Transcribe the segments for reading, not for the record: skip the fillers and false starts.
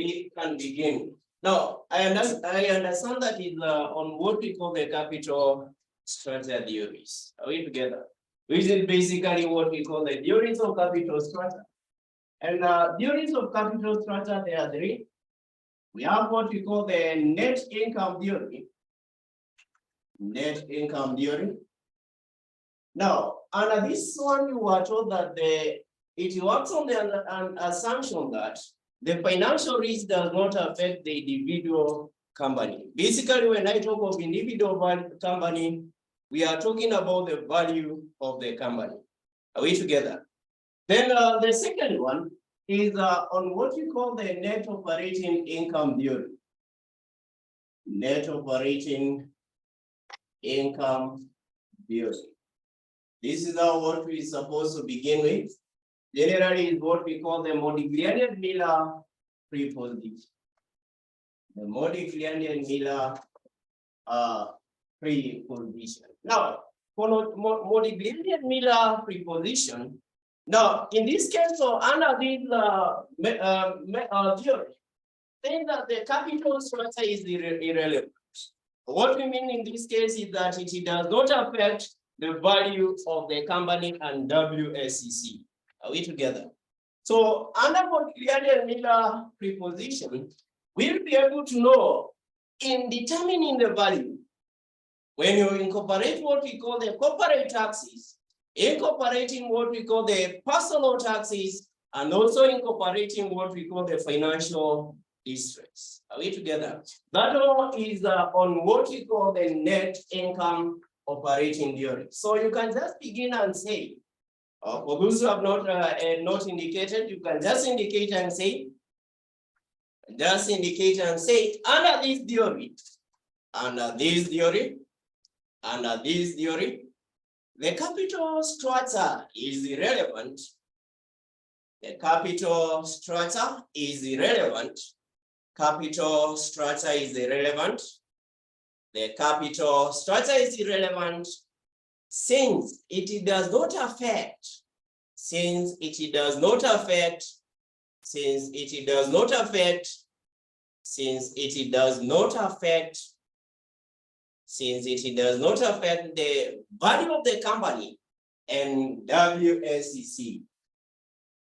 we can begin. Now, I understand that is on what we call the capital structure theories. Are we together? Which is basically what we call the theories of capital structure. And theories of capital structure, there are three. We have what we call the net income theory. Net income theory. Now, under this one, you were told that it works on the assumption that the financial risk does not affect the individual company. Basically, when I talk of individual company, we are talking about the value of the company. Are we together? Then the second one is on what we call the net operating income theory. Net operating income theory. This is what we're supposed to begin with. Generally, is what we call the Modigliani-Miller preposition. The Modigliani-Miller preposition. Now, for Modigliani-Miller preposition, now in this case, so under this theory, saying that the capital structure is irrelevant. What we mean in this case is that it does not affect the value of the company and WSEC. Are we together? So under Modigliani-Miller preposition, we'll be able to know in determining the value, when you incorporate what we call the corporate taxes, incorporating what we call the personal taxes, and also incorporating what we call the financial distress. Are we together? That all is on what we call the net income operating theory. So you can just begin and say, for those who have not indicated, you can just indicate and say, under this theory, the capital structure is irrelevant. The capital structure is irrelevant. Capital structure is irrelevant. The capital structure is irrelevant since it does not affect, the value of the company and WSEC.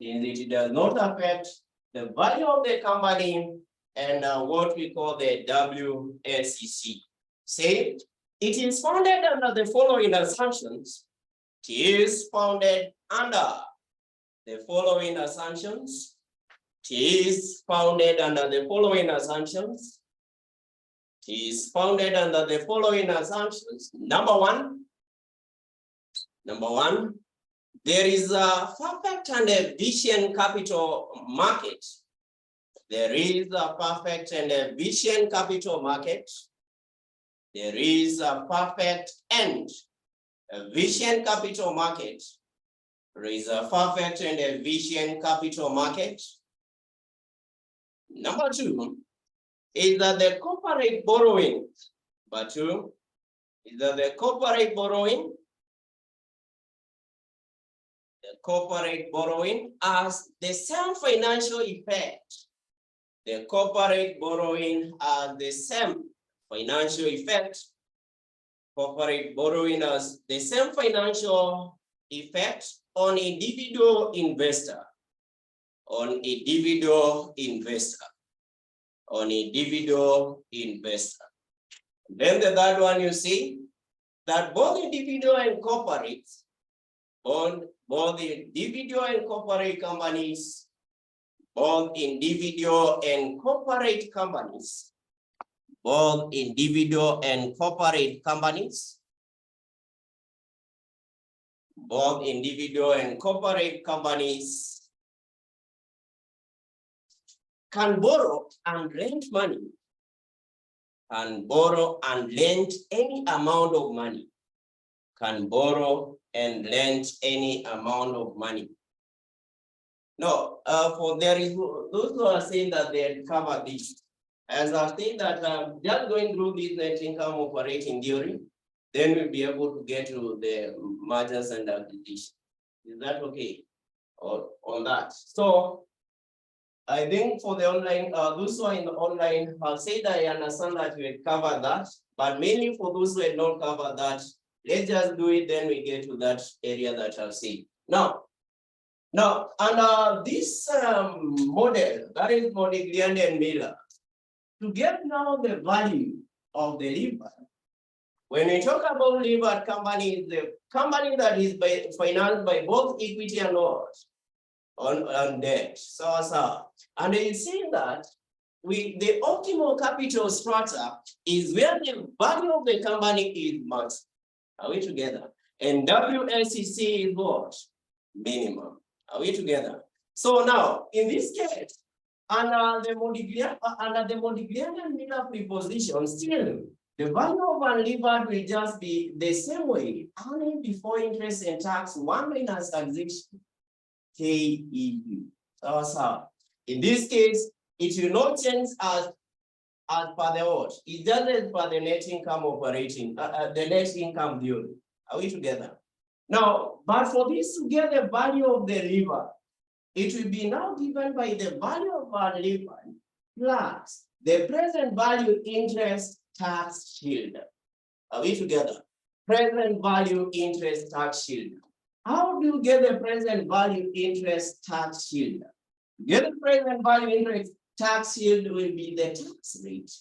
Since it does not affect the value of the company and what we call the WSEC. Say, it is founded under the following assumptions. It is founded under the following assumptions. It is founded under the following assumptions. It is founded under the following assumptions. Number one, there is a perfect and efficient capital market. There is a perfect and efficient capital market. There is a perfect and efficient capital market. There is a perfect and efficient capital market. Number two is that the corporate borrowing. Number two is that the corporate borrowing. The corporate borrowing has the same financial effect. The corporate borrowing has the same financial effect. Corporate borrowing has the same financial effect on individual investor. On individual investor. On individual investor. Then the third one, you see that both individual and corporate, both individual and corporate companies, both individual and corporate companies, both individual and corporate companies, both individual and corporate companies can borrow and lend money, can borrow and lend any amount of money, can borrow and lend any amount of money. No, for there is those who are saying that they cover this. As I've said that just going through this net income operating theory, then we'll be able to get to the mergers and acquisitions. Is that okay? Or on that? So I think for the online, those who are in the online, I'll say that I understand that we cover that, but mainly for those who have not covered that, let's just do it, then we get to that area that I'll see. Now, and this model, that is Modigliani and Miller, to get now the value of the liver. When we talk about liver company, the company that is financed by both equity and what? On debt. So, and you see that the optimal capital structure is where the value of the company is maximum. Are we together? And WSCC is what? Minimum. Are we together? So now, in this case, under the Modigliani and Miller preposition, still the value of unlevered will just be the same way, earning before interest and tax, 1 minus taxation, KEU. So, in this case, it will not change as per the what? It doesn't for the net income operating, the net income theory. Are we together? Now, but for this to get the value of the liver, it will be now given by the value of our liver plus the present value interest tax shield. Are we together? Present value interest tax shield. How do you get the present value interest tax shield? Get the present value interest tax shield will be the tax rate.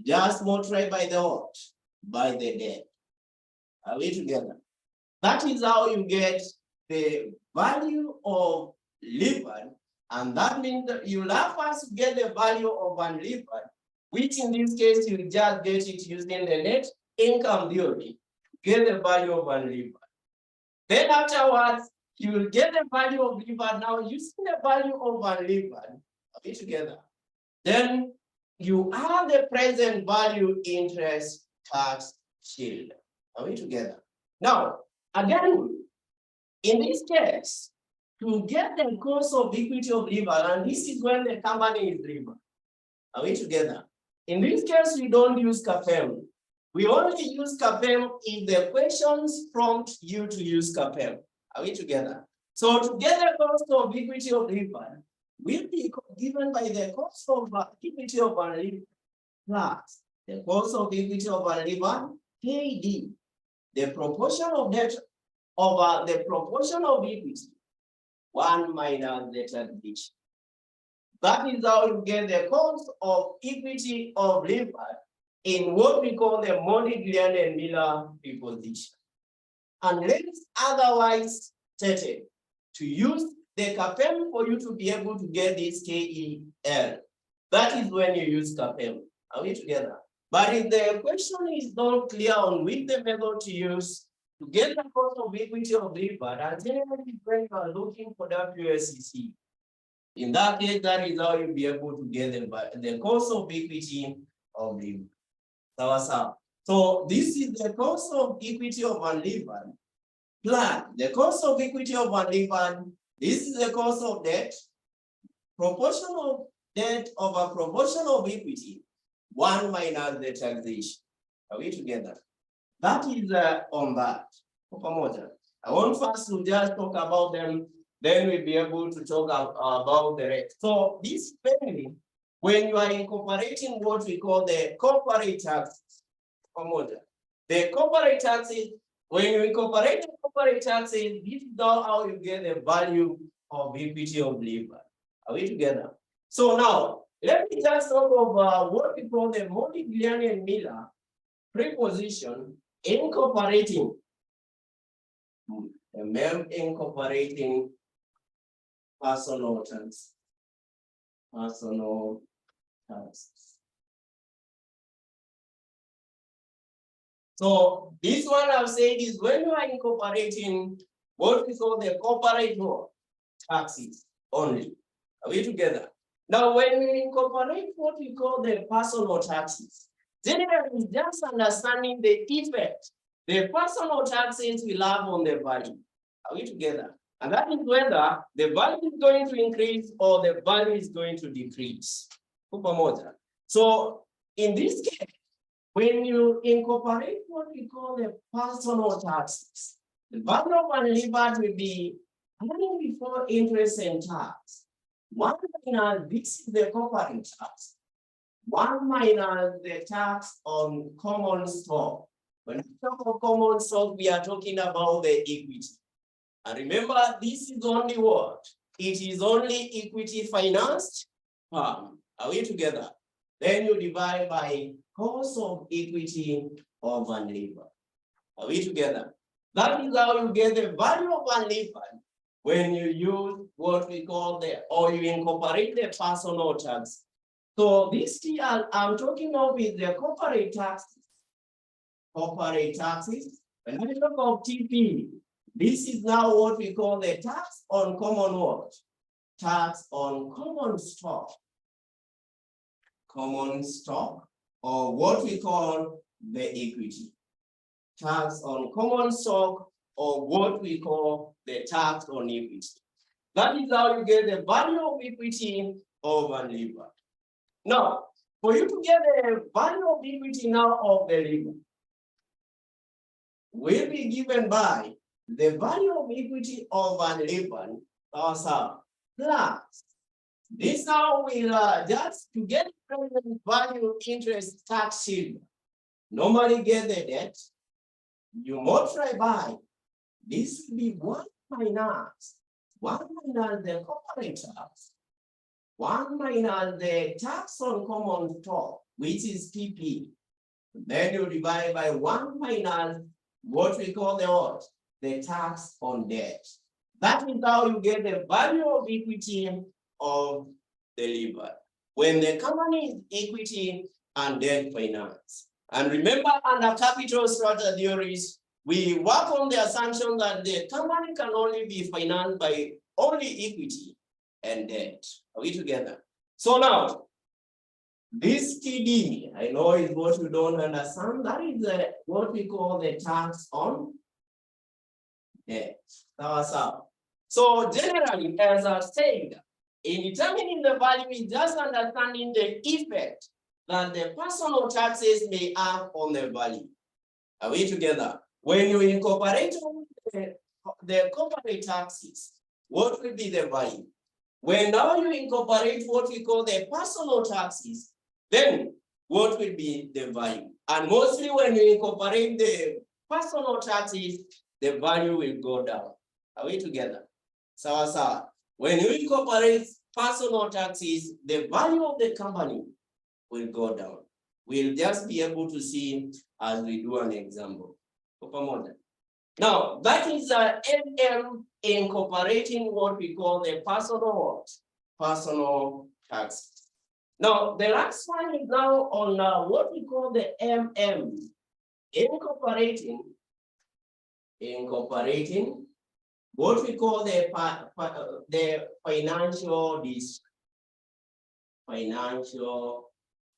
Just multiply by the what? By the debt. Are we together? That is how you get the value of liver, and that means that you'll have first to get the value of unlevered, which in this case you just get it using the net income theory, get the value of unlevered. Then afterwards, you will get the value of liver now using the value of unlevered. Are we together? Then you have the present value interest tax shield. Are we together? Now, again, in this case, to get the cost of equity of liver, and this is when the company is liver. Are we together? In this case, we don't use CAPM. We only use CAPM if the questions prompt you to use CAPM. Are we together? So to get the cost of equity of liver will be given by the cost of equity of a liver plus the cost of equity of a liver, KD, the proportion of debt over the proportion of equity, 1 minus the taxation. That is how you get the cost of equity of liver in what we call the Modigliani and Miller preposition. Unless otherwise stated, to use the CAPM for you to be able to get this KEL. That is when you use CAPM. Are we together? But if the question is not clear on which the method to use to get the cost of equity of liver, and generally when you are looking for WSCC, in that case, that is how you'll be able to get the cost of equity of liver. So this is the cost of equity of unlevered plus the cost of equity of unlevered. This is the cost of debt, proportional debt over proportional equity, 1 minus the taxation. Are we together? That is on that. I want first to just talk about them, then we'll be able to talk about the rest. So this family, when you are incorporating what we call the corporate taxes, the corporate taxes, when you incorporate the corporate taxes, this is how you get the value of equity of liver. Are we together? So now, let me just talk about what we call the Modigliani and Miller preposition incorporating. Incorporating personal tax. Personal taxes. So this one I've said is when you are incorporating what we call the corporate taxes only. Are we together? Now, when we incorporate what we call the personal taxes, generally just understanding the effect the personal taxes will have on the value. Are we together? And that is whether the value is going to increase or the value is going to decrease. So in this case, when you incorporate what we call the personal taxes, the value of unlevered will be earning before interest and tax, 1 minus, this is the corporate tax. 1 minus the tax on common stock. When we talk of common stock, we are talking about the equity. And remember, this is only what? It is only equity financed firm. Are we together? Then you divide by cost of equity of unlevered. Are we together? That is how you get the value of unlevered when you use what we call or you incorporate the personal tax. So this here I'm talking of is the corporate taxes. Corporate taxes. When we talk of TP, this is now what we call the tax on common what? Tax on common stock. Common stock, or what we call the equity. Tax on common stock, or what we call the tax on equity. That is how you get the value of equity of unlevered. Now, for you to get the value of equity now of the lever, will be given by the value of equity of unlevered plus this now will just to get present value interest tax shield. Normally get the debt, you multiply by this will be 1 minus the corporate tax, 1 minus the tax on common stock, which is TP. Then you divide by 1 minus what we call the tax on debt. That is how you get the value of equity of the lever when the company is equity and debt finance. And remember, under capital structure theories, we work on the assumption that the company can only be financed by only equity and debt. Are we together? So now, this TD, I know is what you don't understand. That is what we call the tax on debt. So generally, as I said, in determining the value is just understanding the effect that the personal taxes may have on the value. Are we together? When you incorporate the corporate taxes, what will be the value? When now you incorporate what we call the personal taxes, then what will be the value? And mostly when you incorporate the personal taxes, the value will go down. Are we together? So when you incorporate personal taxes, the value of the company will go down. We'll just be able to see as we do an example. Now, that is MM incorporating what we call the personal tax. Now, the last one is now on what we call the MM, incorporating what we call the financial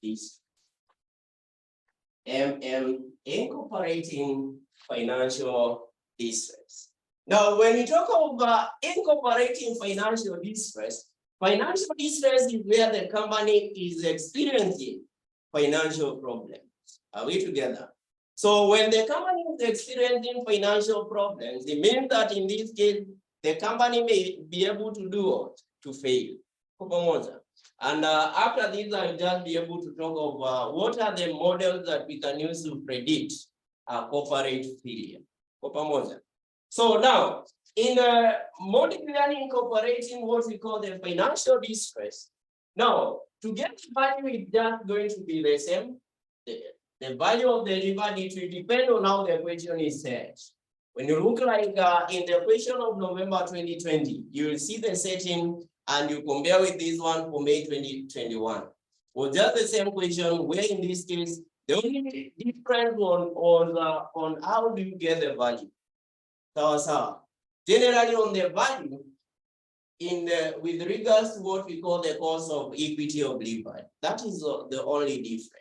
district. MM incorporating financial distress. Now, when we talk about incorporating financial distress is where the company is experiencing financial problems. Are we together? So when the company is experiencing financial problems, it means that in this case, the company may be able to do what? To fail. And after this, I'll just be able to talk of what are the models that we can use to predict corporate failure. So now, in modeling incorporating what we call the financial distress, now, to get the value is just going to be the same. The value of the lever, it will depend on how the question is set. When you look like in the question of November 2020, you will see the setting and you compare with this one for May 2021. Well, just the same question, where in this case, the only difference on how do you get the value. So generally on the value, with regards to what we call the cost of equity of lever, that is the only difference.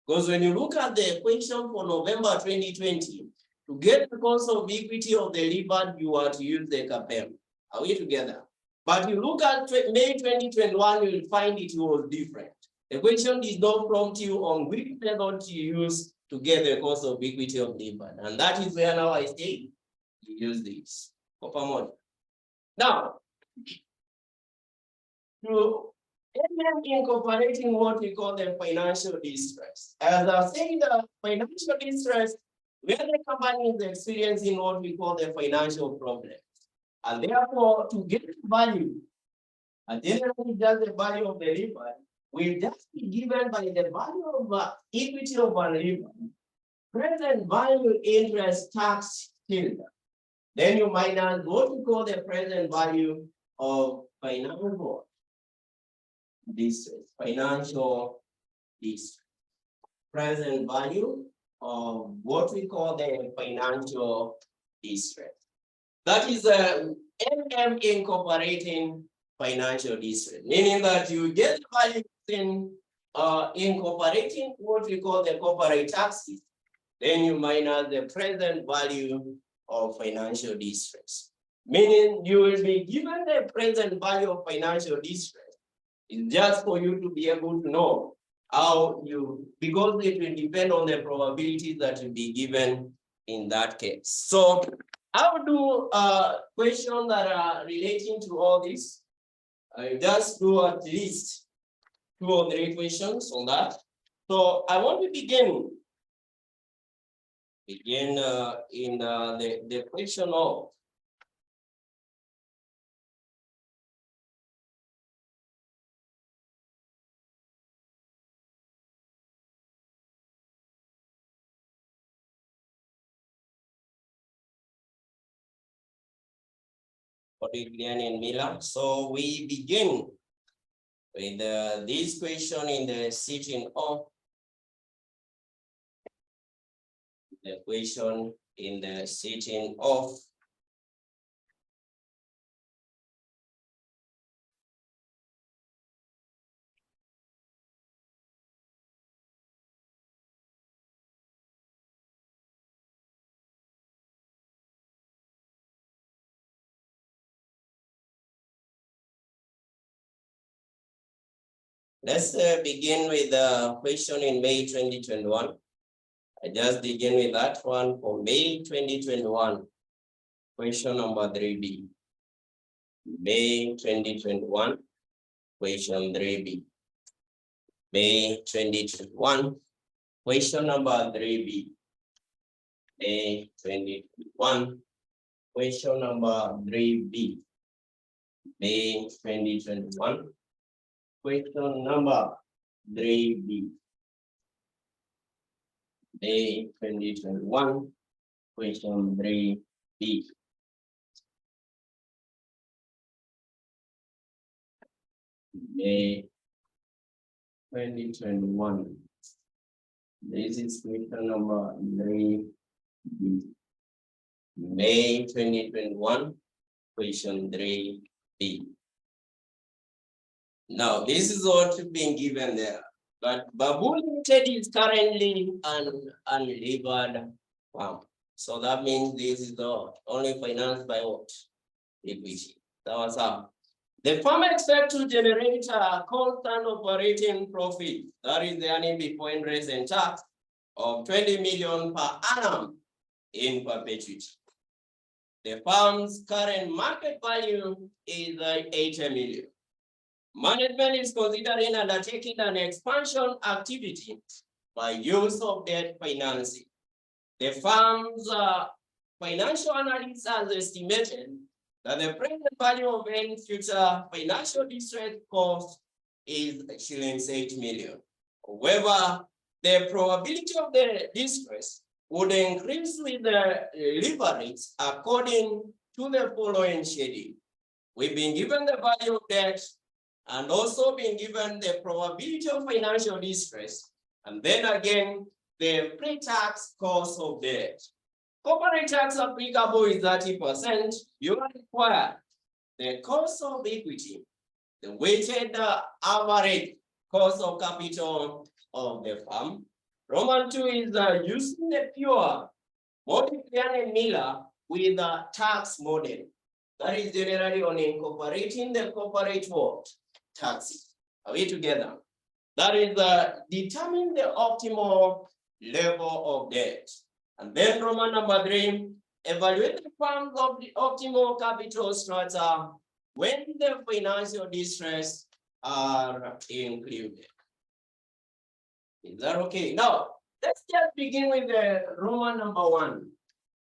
Because when you look at the question for November 2020, to get the cost of equity of the lever, you are to use the CAPM. Are we together? But you look at May 2021, you will find it was different. The question did not prompt you on which method to use to get the cost of equity of lever. And that is where now I say you use this. Now, to incorporating what we call the financial distress. As I said, the financial distress, where the company is experiencing what we call the financial problem. And therefore, to get value, and generally just the value of the river will just be given by the value of equity of a river, present value interest tax shield. Then you minus what we call the present value of financial distress, financial distress, present value of what we call the financial distress. That is a MM incorporating financial distress, meaning that you get value in incorporating what we call the corporate taxes, then you minus the present value of financial distress, meaning you will be given the present value of financial distress. It's just for you to be able to know how you, because it will depend on the probability that will be given in that case. So I will do questions that are relating to all this. I just do at least 2 or 3 questions on that. So I want to begin in the question of Glenn and Miller. So we begin with this question in the sitting of the question in the sitting of let's begin with the question in May 2021. I just begin with that one for May 2021. Question number 3B. May 2021. Question 3B. May 2021. Question number 3B. May 2021. Question number 3B. May 2021. Question number 3B. May 2021. Question 3B. May 2021. This is question number 3B. May 2021. Question 3B. Now, this is what being given there. But Babu Limited is currently an unlevered farm. So that means this is the only financed by what? Equity. That was how. The farm expects to generate a constant operating profit. That is the earning before interest and tax of 20 million per annum in perpetuity. The farm's current market value is 80 million. Management is considering undertaking an expansion activity by use of debt financing. The firm's financial analyst has estimated that the present value of any future financial distress cost is shillings 8 million. However, the probability of the distress would increase with the leverage according to the following schedule. We've been given the value of debt and also been given the probability of financial distress, and then again, the pre-tax cost of debt. Corporate tax applicable is 30%. You are required the cost of equity, the weighted average cost of capital of the firm. Roman 2 is using the pure Glenn and Miller with a tax model. That is generally on incorporating the corporate what? Taxes. Are we together? That is determine the optimal level of debt. And then Roman number 3, evaluate the firms of the optimal capital structure when the financial distress are included. Is that okay? Now, let's just begin with the Roman number 1.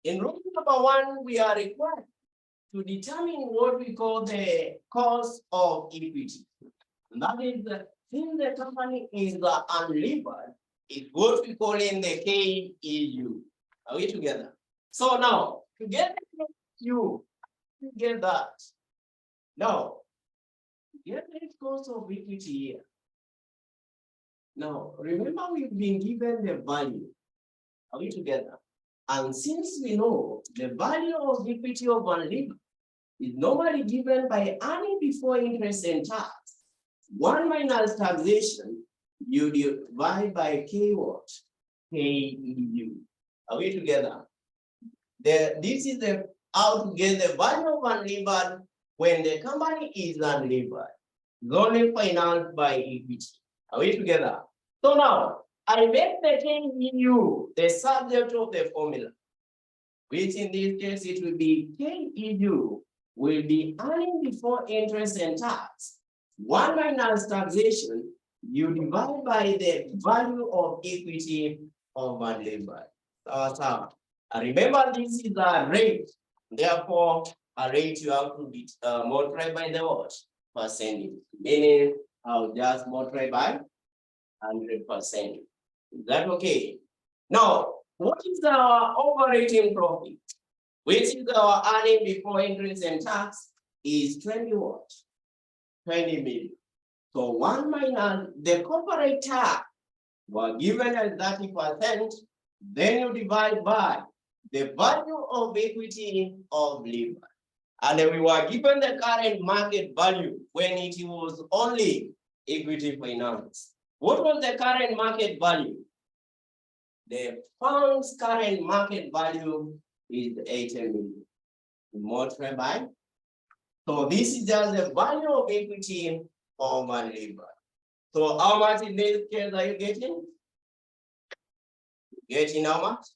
In Roman number 1, we are required to determine what we call the cost of equity. And that is since the company is unlevered, it's what we call in the KEU. Are we together? So now, to get you get that. Now, get the cost of equity here. Now, remember we've been given the value. Are we together? And since we know the value of equity of unlevered is normally given by earning before interest and tax, 1 minus taxation, you divide by K what? KEU. Are we together? This is how to get the value of unlevered when the company is unlevered. It's only financed by equity. Are we together? So now, I make the KEU the subject of the formula, which in this case it will be KEU will be earning before interest and tax. 1 minus taxation, you divide by the value of equity of unlevered. So, remember this is a rate. Therefore, a rate you have to be multiplied by the what? Percentage. Meaning, I'll just multiply by 100%. Is that okay? Now, what is our operating profit? Which is our earning before interest and tax is 20 what? 20 million. So 1 minus the corporate tax was given as 30%, then you divide by the value of equity of levered. And we were given the current market value when it was only equity finance. What was the current market value? The fund's current market value is 80 million. Multiply by. So this is just the value of equity of unlevered. So how much in this case are you getting? Getting how much?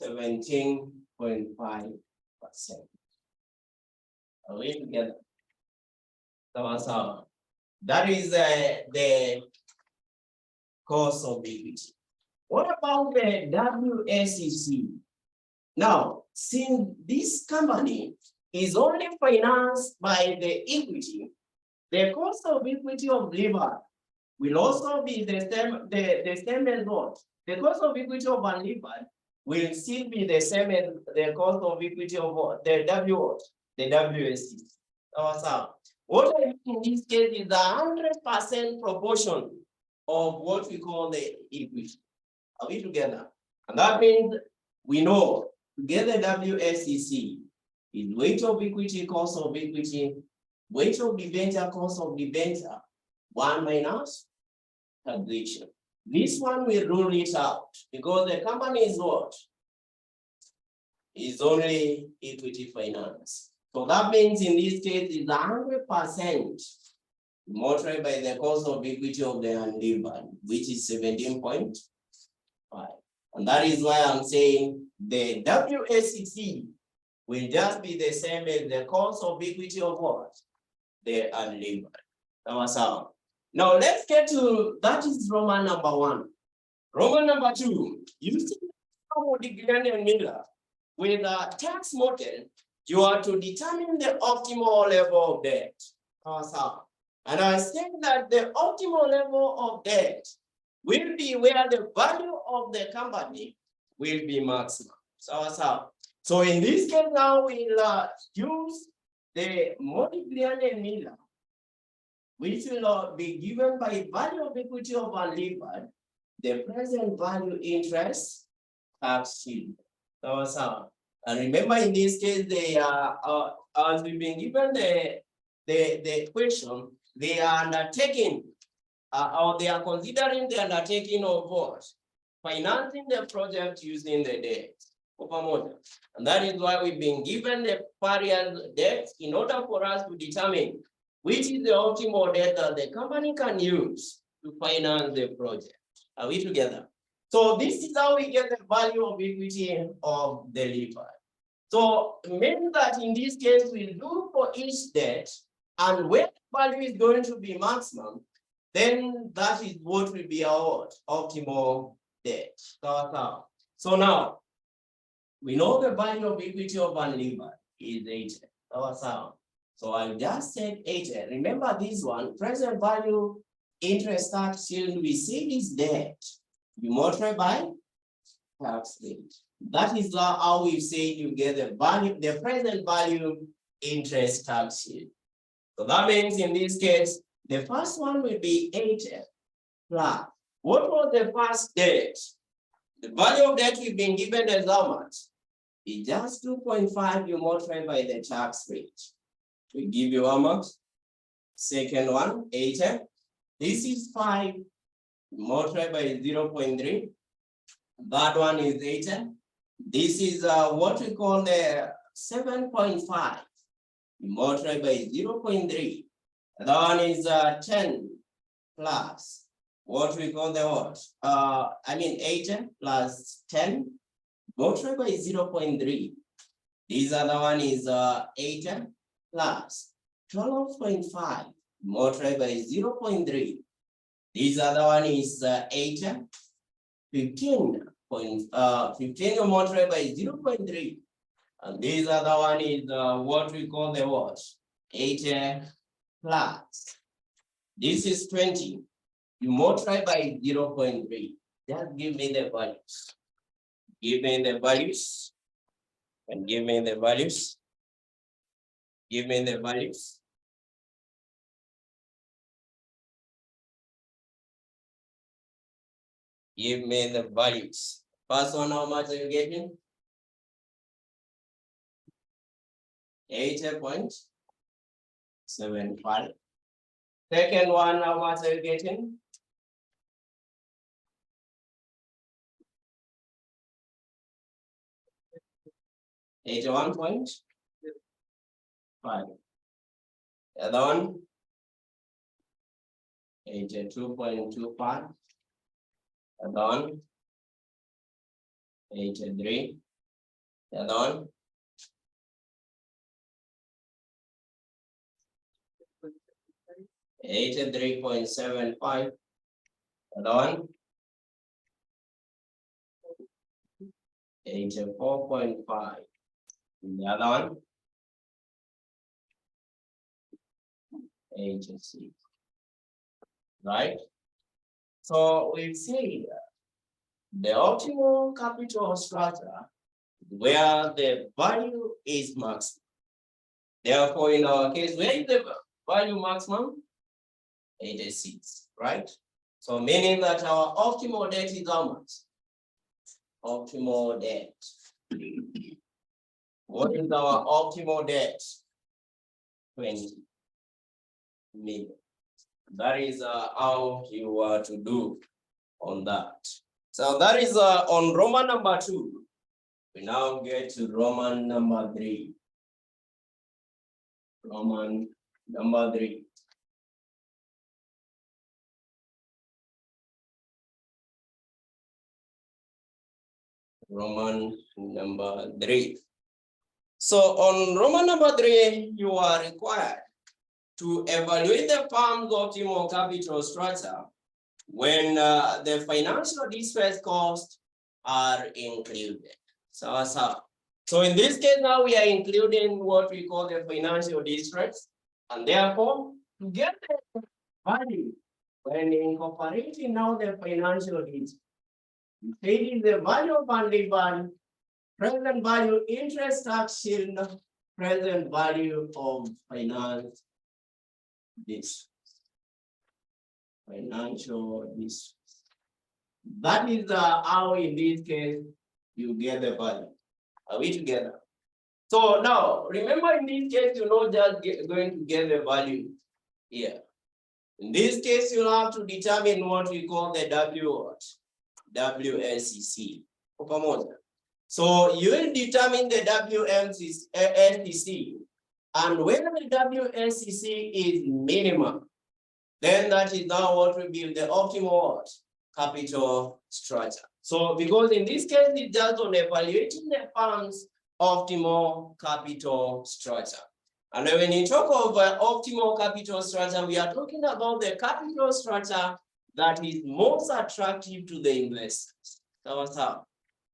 17.5%. Are we together? So that is the cost of equity. What about the WSEC? Now, since this company is only financed by the equity, the cost of equity of levered will also be the same as what? The cost of equity of unlevered will still be the same as the cost of equity of what? The WSEC. What I mean in this case is the 100% proportion of what we call the equity. Are we together? And that means we know to get the WSEC is weight of equity, cost of equity, weight of debenture, cost of debenture, 1 minus taxation. This one will rule it out because the company is what? Is only equity finance. So that means in this case is 100% multiplied by the cost of equity of the unlevered, which is 17.5. And that is why I'm saying the WSEC will just be the same as the cost of equity of what? The unlevered. Now let's get to, that is Roman number 1. Roman number 2, using Modigliani and Miller with a tax model, you are to determine the optimal level of debt. And I think that the optimal level of debt will be where the value of the company will be maximum. So in this case now we'll use the Modigliani and Miller, which will be given by value of equity of unlevered, the present value interest tax shield. And remember in this case, they are as we've been given the question, they are undertaking or they are considering the undertaking of what? Financing the project using the debt of a model. And that is why we've been given the various debts in order for us to determine which is the optimal debt that the company can use to finance the project. Are we together? So this is how we get the value of equity of the levered. So means that in this case we do for each debt, and when the value is going to be maximum, then that is what will be our optimal debt. So now we know the value of equity of unlevered is 80. So I'll just take 80. Remember this one, present value interest tax shield, we say this debt. You multiply by tax rate. That is how we say you get the value, the present value interest tax shield. So that means in this case, the first one will be 80 plus. What was the first debt? The value of debt we've been given as how much? It's just 2.5, you multiply by the tax rate. We give you how much? Second one, 80. This is 5, multiply by 0.3. That one is 80. This is what we call the 7.5. Multiply by 0.3. That one is 10 plus what we call the what? 80 plus 10 multiply by 0.3. This other one is 80 plus 12.5 multiply by 0.3. This other one is 80. 15 multiply by 0.3. And this other one is what we call the what? 80 plus. This is 20. You multiply by 0.3. Just give me the values. Give me the values. And give me the values. Give me the values. Give me the values. First one, how much are you getting? 80.75. Second one, how much are you getting? 81.5. The other one, 82.25. The other one, 83. The other one, 83.75. The other one, 84.5. The other one, 86. Right? So we see the optimal capital structure where the value is maximum. Therefore, in our case, where is the value maximum? 86, right? So meaning that our optimal debt is how much? Optimal debt. What is our optimal debt? 20 million. That is how you are to do on that. So that is on Roman number 2. We now get to Roman number 3. Roman number 3. Roman number 3. So on Roman number 3, you are required to evaluate the firm's optimal capital structure when the financial distress costs are included. So in this case now we are including what we call the financial distress, and therefore to get the value when incorporating now the financial distress, it is the value of unlevered, present value interest tax shield, present value of finance distress. Financial distress. That is how in this case you get the value. Are we together? So now remember in this case you're not just going to get the value here. In this case you'll have to determine what we call the WSCC. So you will determine the WSCC, and when the WSCC is minimum, then that is now what will be the optimal capital structure. So because in this case, it's just on evaluating the firm's optimal capital structure. And when you talk of optimal capital structure, we are talking about the capital structure that is most attractive to the investors. So,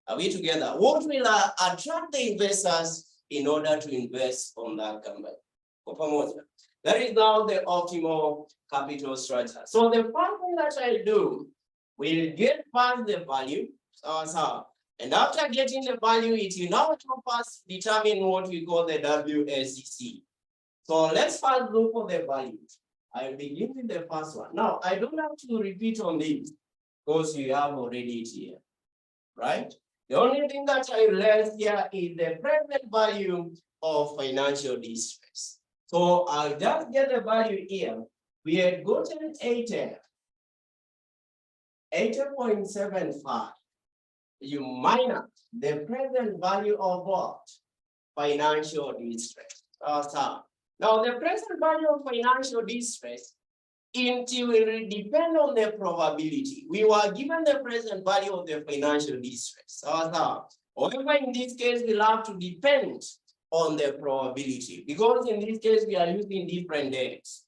are we together? What will attract the investors in order to invest on that company? That is now the optimal capital structure. So the first thing that I do, will get first the value. And after getting the value, it will now help us determine what we call the WACC. So let's first look for the value. I'll begin with the first one. Now, I don't have to repeat on this because you have already it here, right? The only thing that I learned here is the present value of financial distress. So I'll just get the value here. We had gotten 80.75. You minus the present value of what? Financial distress. Now, the present value of financial distress will depend on the probability. We were given the present value of the financial distress. However, in this case, we'll have to depend on the probability because in this case, we are using different dates.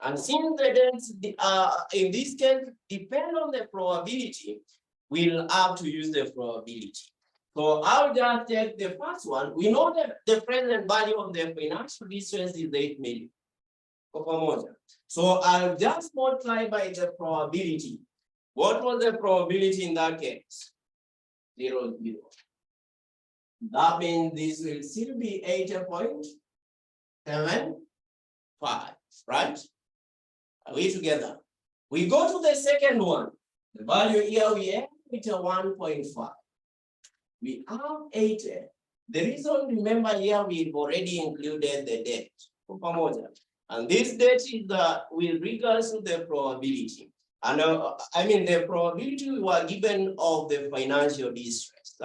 And since the dates in this case depend on the probability, we'll have to use the probability. So I'll just take the first one. We know that the present value of the financial distress is 8 million. So I'll just multiply by the probability. What was the probability in that case? 0, 0. That means this will still be 80.75, right? Are we together? We go to the second one. The value here we have 1.5. We have 80. The reason, remember here, we've already included the debt. And this debt is with regards to the probability. And I mean, the probability we were given of the financial distress.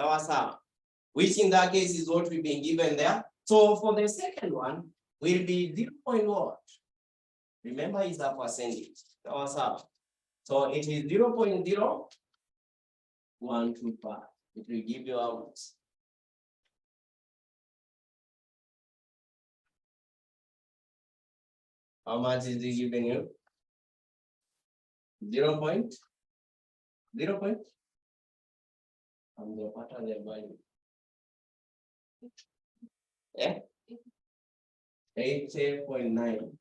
Which in that case is what we've been given there. So for the second one, will be 0. What? Remember, it's a percentage. So it is 0.0125. It will give you how much? How much is it giving you? 0. 0. And the pattern the value. Yeah. 80.9.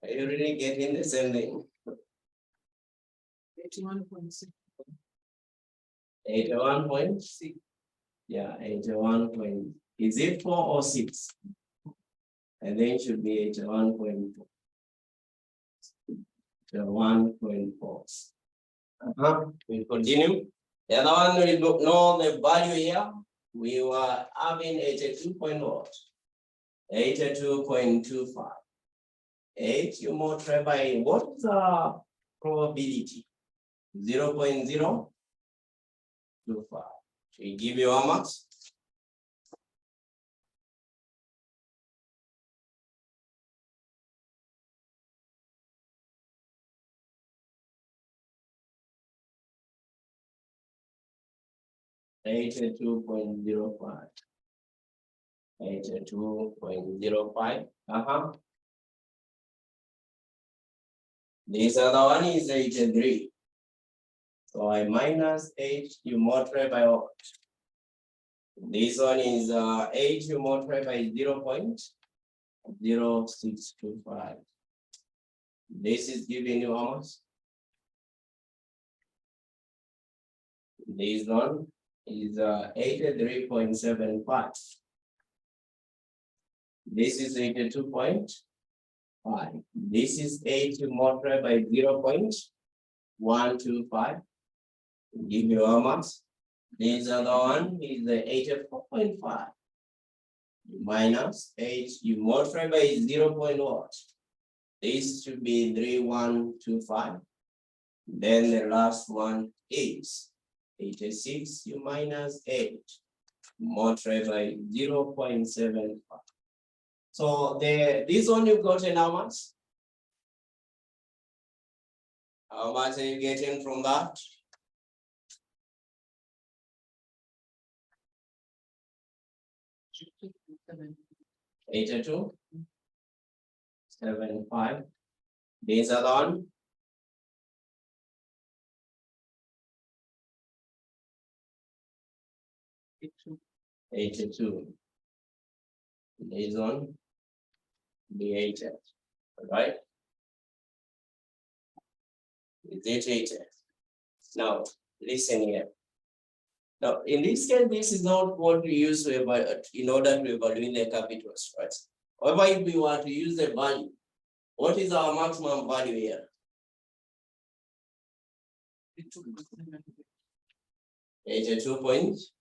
Are you really getting the same thing? 81.6. 81.6. Yeah, 81. Is it 4 or 6? And then it should be 81.4. 1.4. We continue. The other one we know the value here. We were having 82.25. 8 you multiply by what is the probability? 0.025. We give you how much? $82.05. 82.05. This other one is 83. So I minus 8, you multiply by what? This one is 8, you multiply by 0.0625. This is giving you how much? This one is 83.75. This is 82.5. This is 8 multiplied by 0.125. Give you how much? This other one is the 84.5 minus 8. You multiply by 0. What? This should be 3125. Then the last one is 86. You minus 8 multiplied by 0.75. So this one you got in how much? How much are you getting from that? 82.75. These are on 82. These on the 80. Right? It's 80. Now, listen here. Now, in this case, this is not what we use to in order to evaluate the capital, right? However, if we want to use the value, what is our maximum value here? 82 points.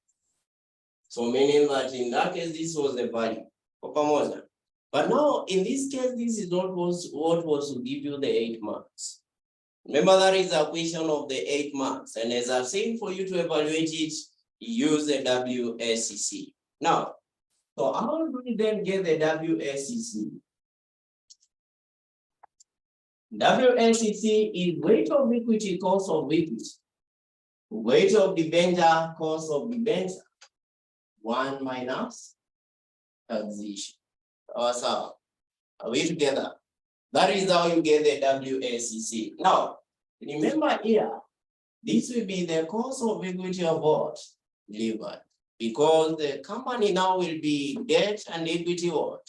So meaning that in that case, this was the value. But now, in this case, this is not what was to give you the 8 marks. Remember, that is a question of the 8 marks. And as I've said, for you to evaluate it, use the WSCC. Now, so how do we then get the WSCC? WSCC is weight of equity, cost of equity. Weight of debenture, cost of debenture. 1 minus taxation. So, are we together? That is how you get the WSCC. Now, remember here, this will be the cost of equity of what? Levered. Because the company now will be debt and equity what?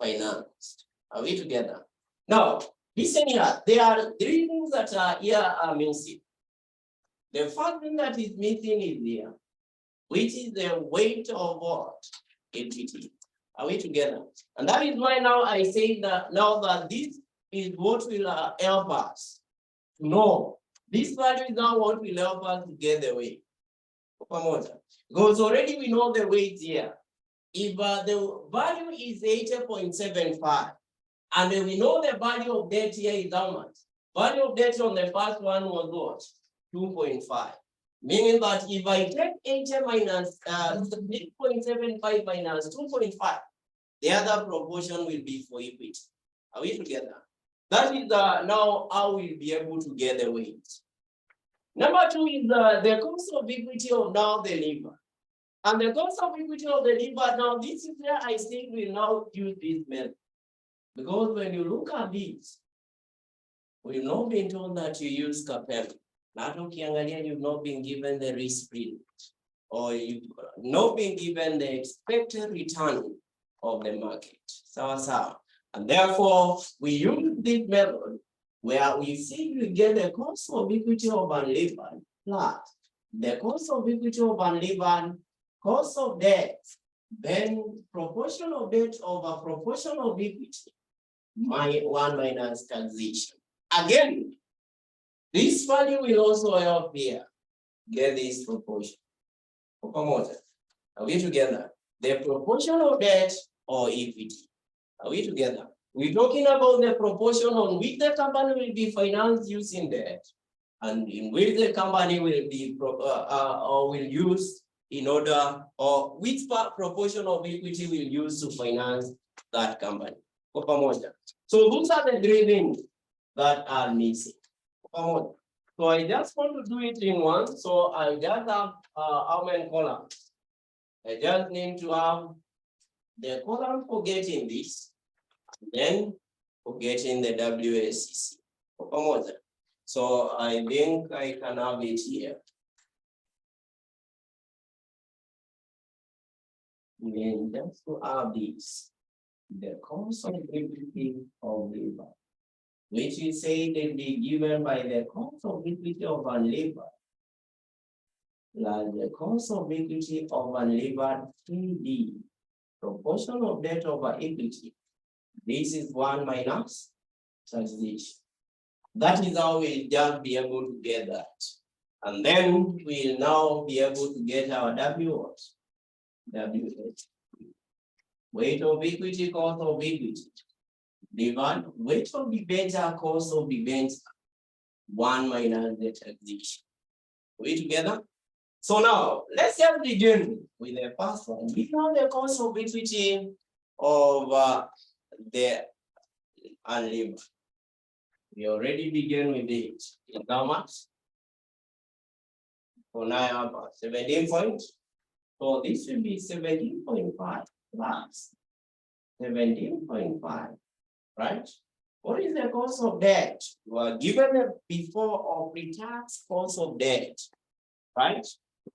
Financed. Are we together? Now, listen here. There are 3 things that are here are missing. The first thing that is missing is here, which is the weight of what? Equity. Are we together? And that is why now I say that now that this is what will help us to know. This value is now what will help us to get the weight. Because already we know the weight here. If the value is 80.75, and we know the value of debt here is how much? Value of debt on the first one was what? 2.5. Meaning that if I take 80 minus 8.75 minus 2.5, the other proportion will be for equity. Are we together? That is now how we'll be able to get the weight. Number 2 is the cost of equity of now the lever. And the cost of equity of the lever, now this is where I think we'll now use this method. Because when you look at this, we've not been told that you use Capella. You've not been given the risk free, or you've not been given the expected return of the market. So. And therefore, we use this method where we simply get the cost of equity of unlevered plus the cost of equity of unlevered, cost of debt, then proportion of debt over proportion of equity, 1 minus taxation. Again, this value will also help here get this proportion. Are we together? The proportion of debt or equity. Are we together? We're talking about the proportion on which the company will be financed using debt, and in which the company will be or will use in order, or which proportion of equity will use to finance that company. So those are the 3 things that are missing. So I just want to do it in one. So I just have how many columns? I just need to have the column for getting this, then for getting the WSCC. So I think I can have it here. Then just to have this, the cost of equity of labor, which is said to be given by the cost of equity of unlevered, plus the cost of equity of unlevered TD, proportion of debt over equity. This is 1 minus taxation. That is how we'll just be able to get that. And then we'll now be able to get our WH. Weight of equity, cost of equity. Divided weight of debenture, cost of debenture. 1 minus the taxation. Are we together? So now let's just begin with the first one. We know the cost of equity of the unlevered. We already began with it. In how much? For 9 17 points. So this will be 17.5 plus 17.5, right? What is the cost of debt? You are given a before or pre-tax cost of debt, right?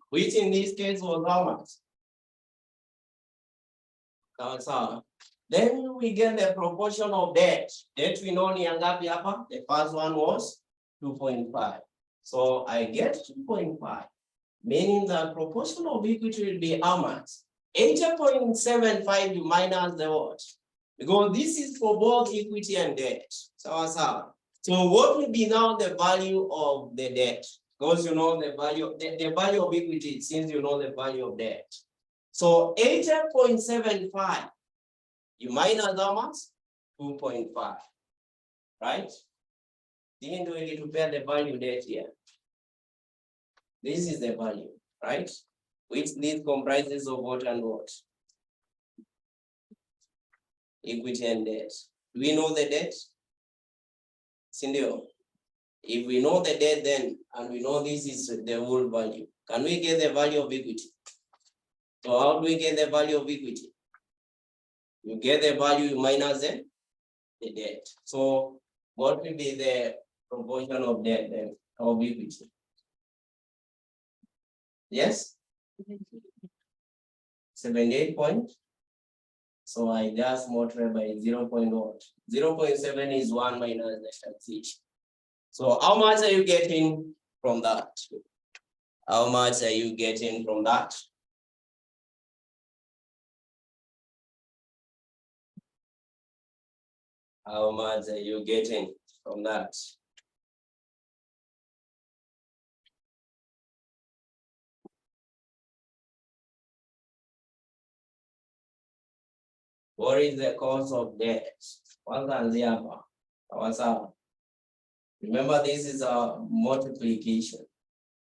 Which in this case was how much? Then we get the proportion of debt. Debt we know ni ngapi hapa? The first one was 2.5. So I get 2.5, meaning the proportion of equity will be how much? 80.75 minus the what? Because this is for both equity and debt. So what will be now the value of the debt? Because you know the value, the value of equity, since you know the value of debt. So 80.75, you minus how much? 2.5, right? Didn't we need to pay the value debt here? This is the value, right? Which this comprises of what and what? Equity and debt. Do we know the debt? Sindio? If we know the debt then, and we know this is the whole value, can we get the value of equity? So how do we get the value of equity? You get the value minus the debt. So what will be the proportion of debt then, of equity? Yes? 78 point. So I just multiply by 0.7 is 1 minus the taxation. So how much are you getting from that? How much are you getting from that? How much are you getting from that? What is the cost of debt? Remember, this is a multiplication.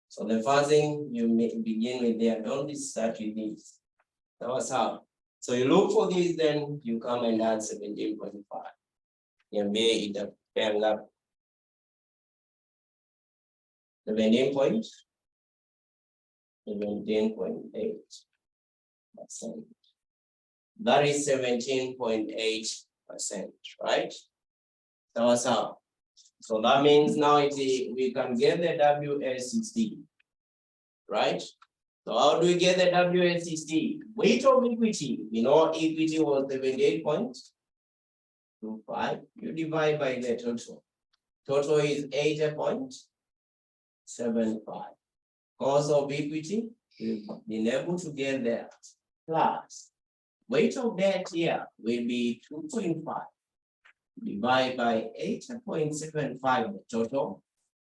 So the first thing you may begin with there, don't start with this. That was how. So you look for this, then you come and add 17.5. You may eat up 17.8%. That is 17.8%, right? That was how. So that means now we can get the WS60, right? So how do we get the WS60? Weight of equity. We know equity was 78.25. You divide by the total. Total is 80.75. Cost of equity, we've been able to get that. Plus, weight of debt here will be 2.5. Divide by 8.75 the total.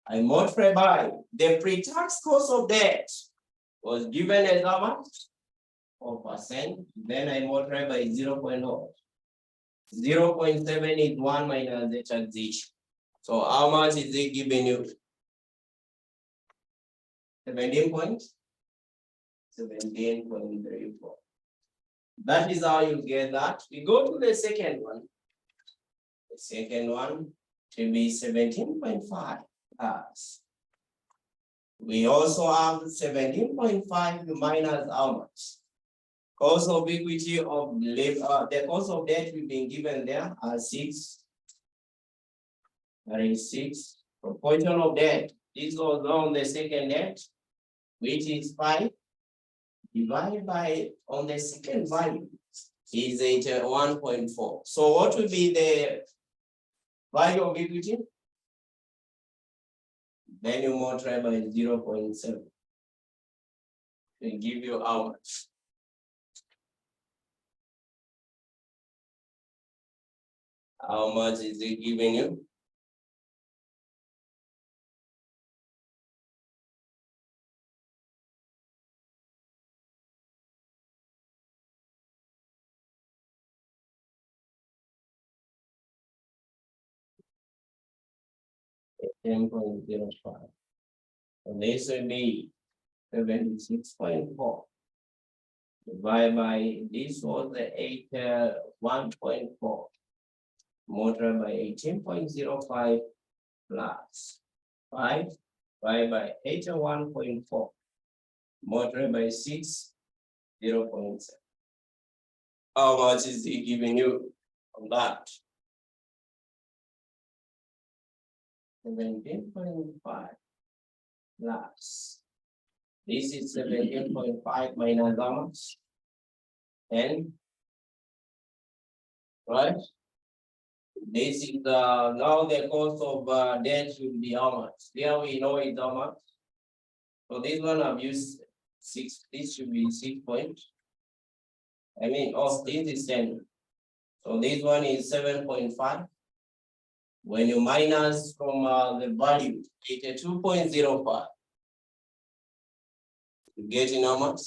I multiply by the pre-tax cost of debt was given as how much? 4%. Then I multiply by 0.0. 0.7 is 1 minus the taxation. So how much is it giving you? 17.34. That is how you get that. We go to the second one. The second one will be 17.5 plus. We also have 17.5 minus how much? Cost of equity of the cost of debt we've been given there are 6. That is 6. Proportion of debt. This goes on the second debt, which is 5. Divided by on the second value is 1.4. So what will be the value of equity? Then you multiply by 0.7. They give you how much? How much is it giving you? $10.05. And this will be 76.4. Divided by this was the 1.4. Multiplied by 18.05 plus 5 divided by 81.4. Multiplied by 6, 0.7. How much is he giving you on that? 17.5 plus. This is 17.5 minus how much? 10. Right? This is now the cost of debt should be how much? Here we know it's how much. So this one I've used 6. This should be 6 point. This is 10. So this one is 7.5. When you minus from the value, 82.05. You get in how much?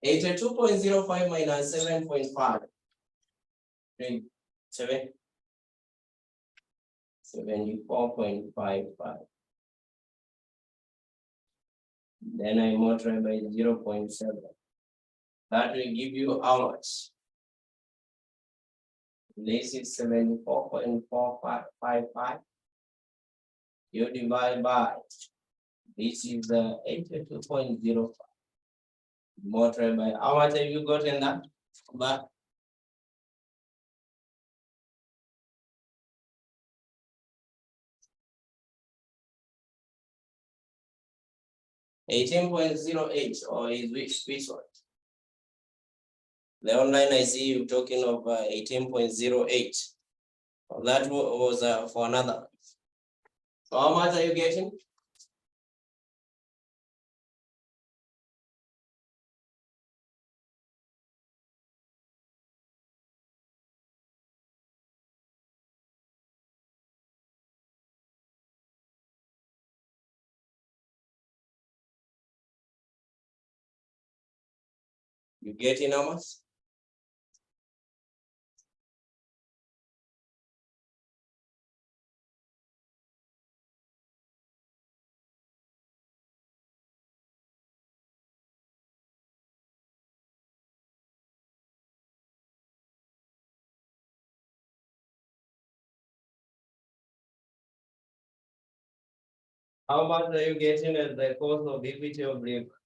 82.05 minus 7.5. 74.55. Then I multiply by 0.7. That will give you how much? This is 74.4555. You divide by, this is 82.05. Multiply by, how much have you gotten that? But 18.08, or is which one? The online I see you talking of 18.08. That was for another. So how much are you getting? You getting how much? How much are you getting as the cost of equity of labor?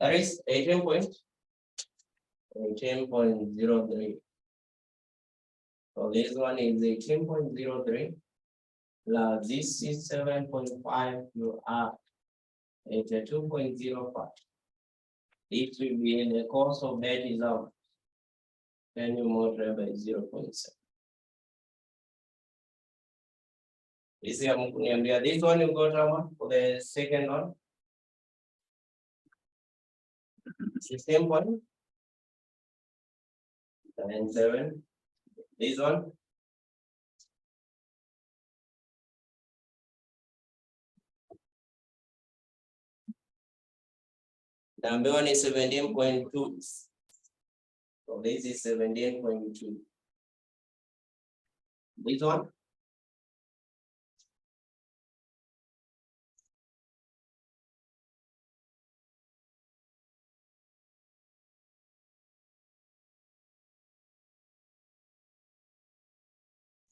That is 18.03. So this one is 18.03. Plus this is 7.5. You are 82.05. It will be in the cost of debt is out. Then you multiply by 0.7. This one you got for the second one. 16.97. This one. Number one is 17.2. So this is 17.2. This one.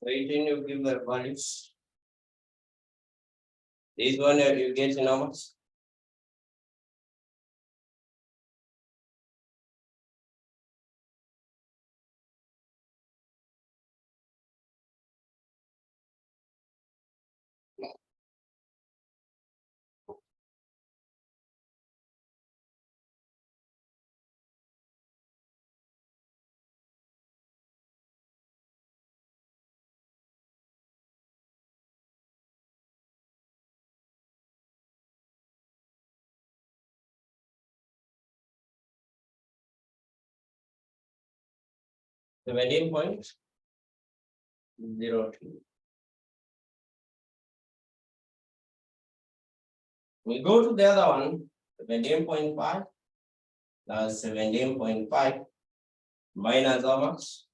So you give the values. This one you get how much? The 17.02. We go to the other one, 17.5 plus 17.5 minus how much?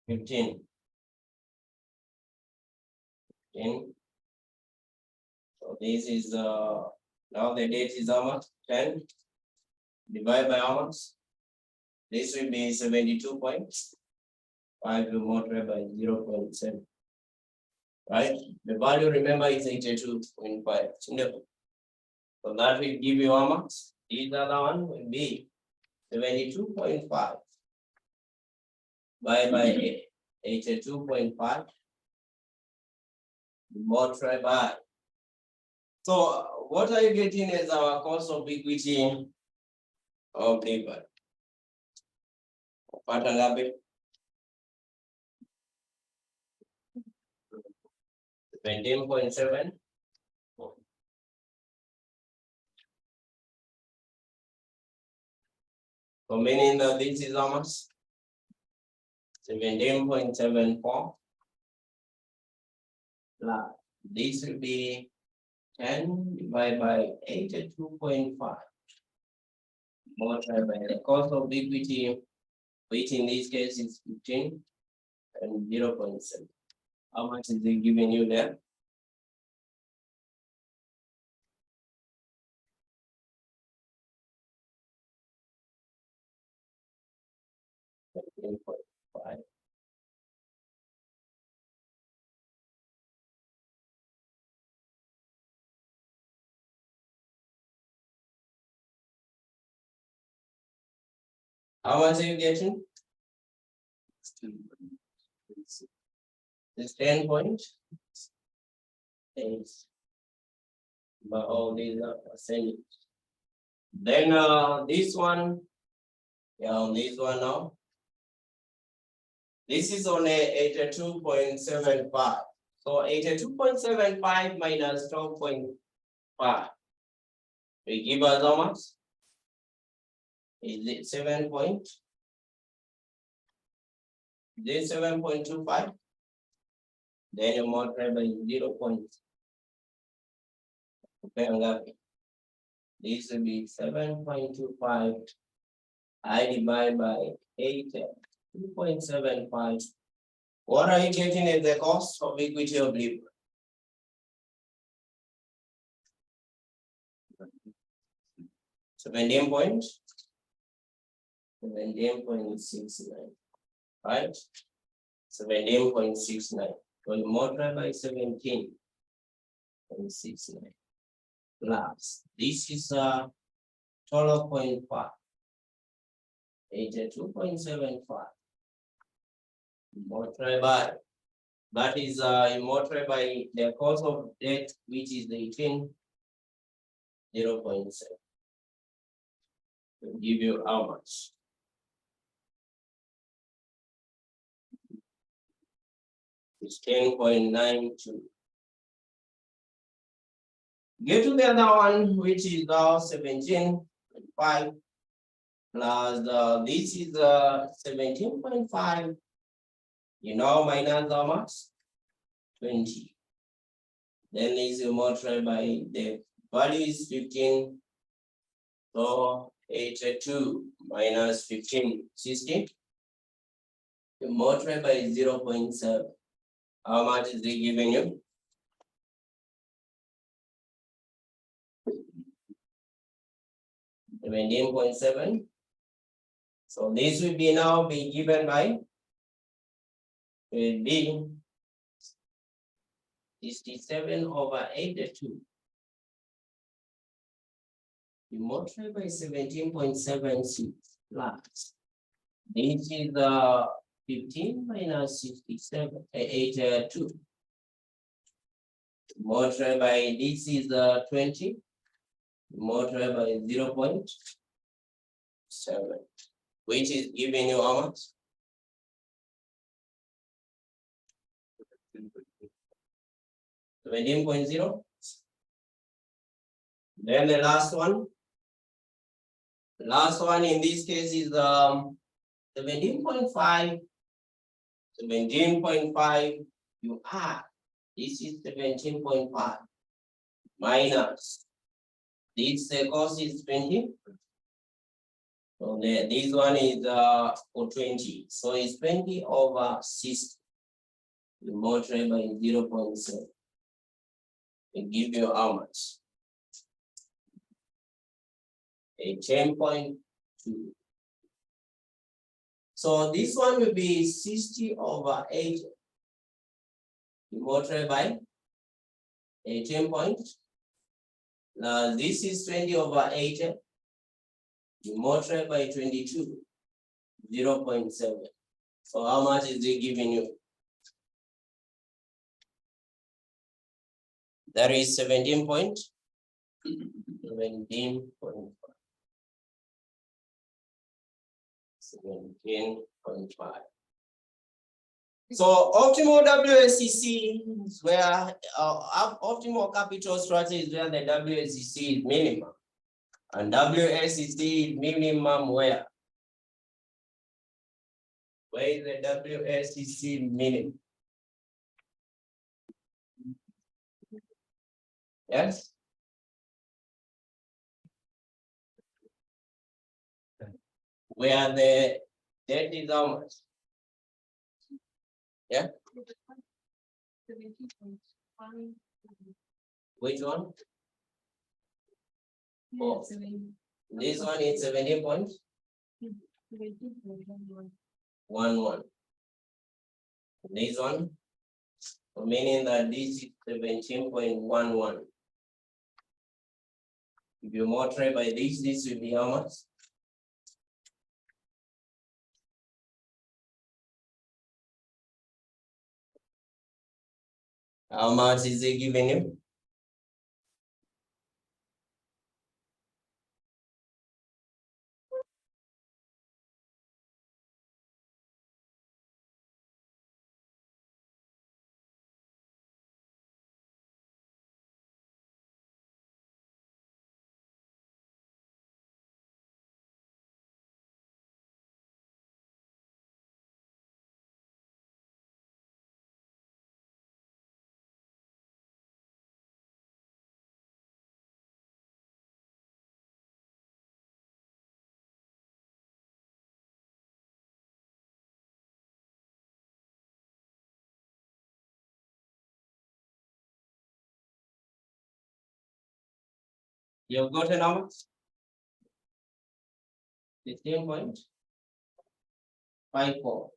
15. 10. So this is now the date is how much? 10 divided by how much? This will be 72.5 multiplied by 0.7. Right? The value, remember, is 82.5. So that will give you how much? The other one will be 72.5 by 82.5 multiplied by. So what are you getting as our cost of equity of labor? Pata ngapi? 17.7. So meaning that this is how much? 17.74. This will be 10 divided by 82.5 multiplied by the cost of equity, which in this case is 15 and 0.7. How much is it giving you there? $13.5. How much are you getting? It's 10.8. But all these are percentage. Then this one, on this one now. This is on a 82.75. So 82.75 minus 12.5. We give us how much? Is it 7 point? Is it 7.25? Then you multiply by 0. This will be 7.25. I divide by 2.75. What are you getting as the cost of equity of labor? $17.69, right? 17.69. So you multiply by 17.69 plus this is 12.5. 82.75 multiply by, that is multiply by the cost of debt, which is 18, 0.7. will give you how much? It's 10.92. Get to the other one, which is now 17.5 plus this is 17.5. You know, minus how much? 20. Then this is multiplied by the value is 15. So 82 minus 15, 60. You multiply by 0.7. How much is it giving you? $17.7. So this will be now be given by, will be 67/82. You multiply by 17.76 plus. This is 15 minus 67, 82. Multiply by this is 20. Multiply by 0.7, which is giving you how much? 17.0. Then the last one. The last one in this case is 17.5. 17.5. You add. This is 17.5 minus. This cost is 20. So this one is for 20. So it's 20 over 60. You multiply by 0.7. It give you how much? A 10.2. So this one will be 60 over 8. You multiply by 18 point. Now this is 20 over 8. You multiply by 22. 0.7. So how much is it giving you? That is 17.5. So optimal WSCC is where optimal capital structure is where the WSCC is minimum. And WSCC is minimum where? Where is the WSCC minimum? Yes? Where the debt is how much? Yeah? Which one? Oh, this one is 17.11. This one, meaning that this is 17.11. If you multiply by this will be how much? How much is it giving you? You've got a number? 15.54.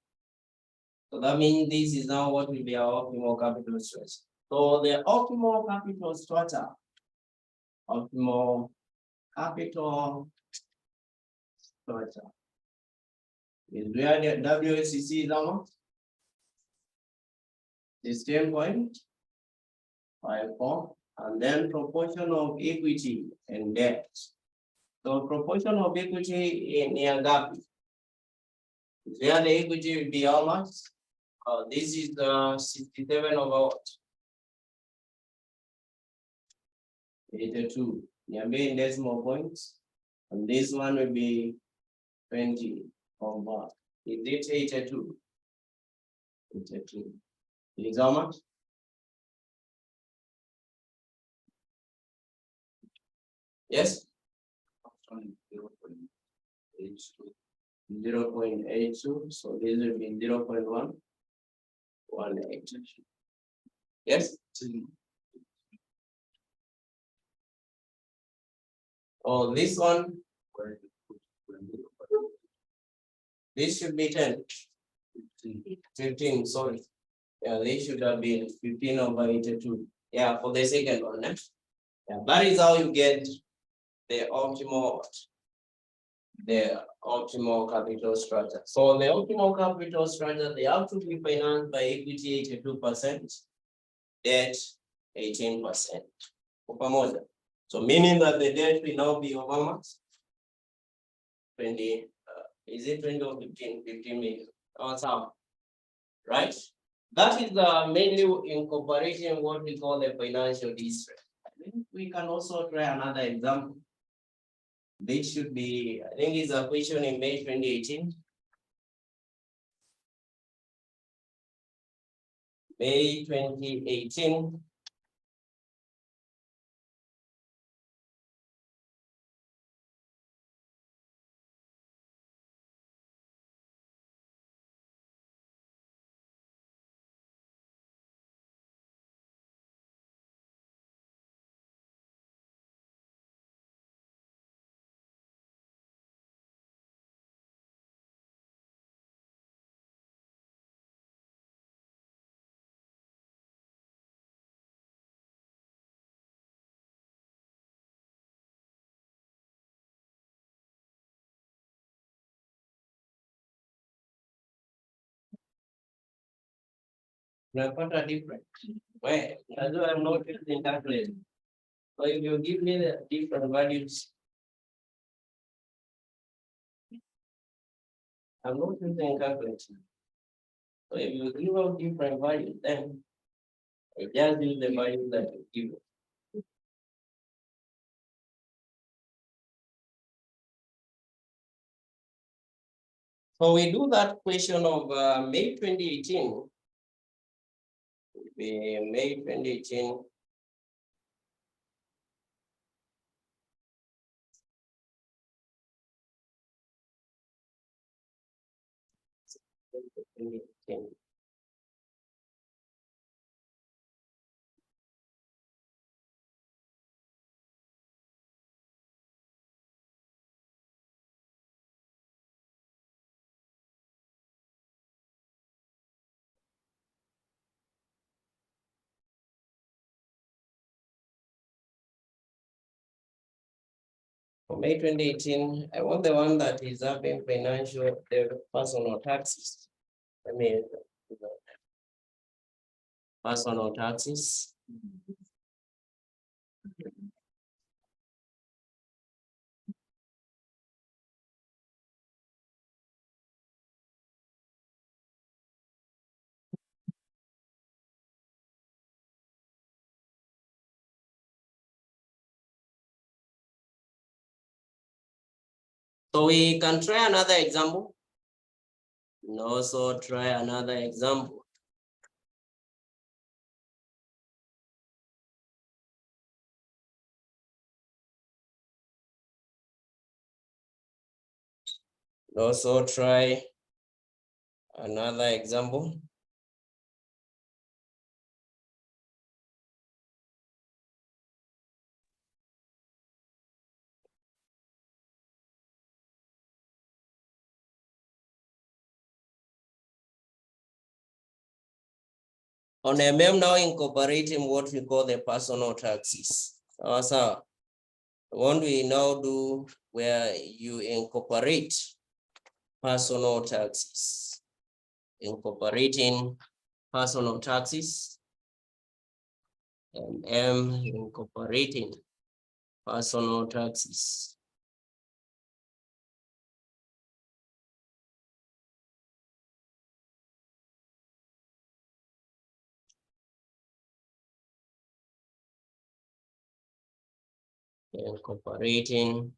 So that means this is now what will be our optimal capital structure. So the optimal capital structure, is where the WSCC is how much? 16.54, and then proportion of equity and debt. So proportion of equity in Yagapi. Where the equity will be how much? This is the 67 over what? 82. Nearby decimal points. And this one will be 20 over. Is it 82? 82. It is how much? Yes? 0.82. So this will be 0.118. Yes? Oh, this one. This should be 10. 15, sorry. Yeah, they should have been 15 over 82. Yeah, for the second one. Yeah, that is how you get the optimal capital structure. So the optimal capital structure, they have to be financed by equity 82%, debt 18%. So meaning that the debt will now be over how much? 20, is it 20 or 15? 15 million. Right? That is mainly incorporating what we call the financial district. We can also try another example. This should be, I think it's a question in May 2018. May 2018. Unapata different. Where that's why I'm not using calculator. So if you give me the different values, I'm not using calculator. So if you give out different values, then I just use the values that you give. So we do that question of May 2018. May 2018. For May 2018, I want the one that is having financial, the personal taxes. I mean, personal taxes. So we can try another example. And also try another example. Also try another example. On MM now incorporating what we call the personal taxes. So what we now do where you incorporate personal taxes. Incorporating personal taxes. And M incorporating personal taxes. Incorporating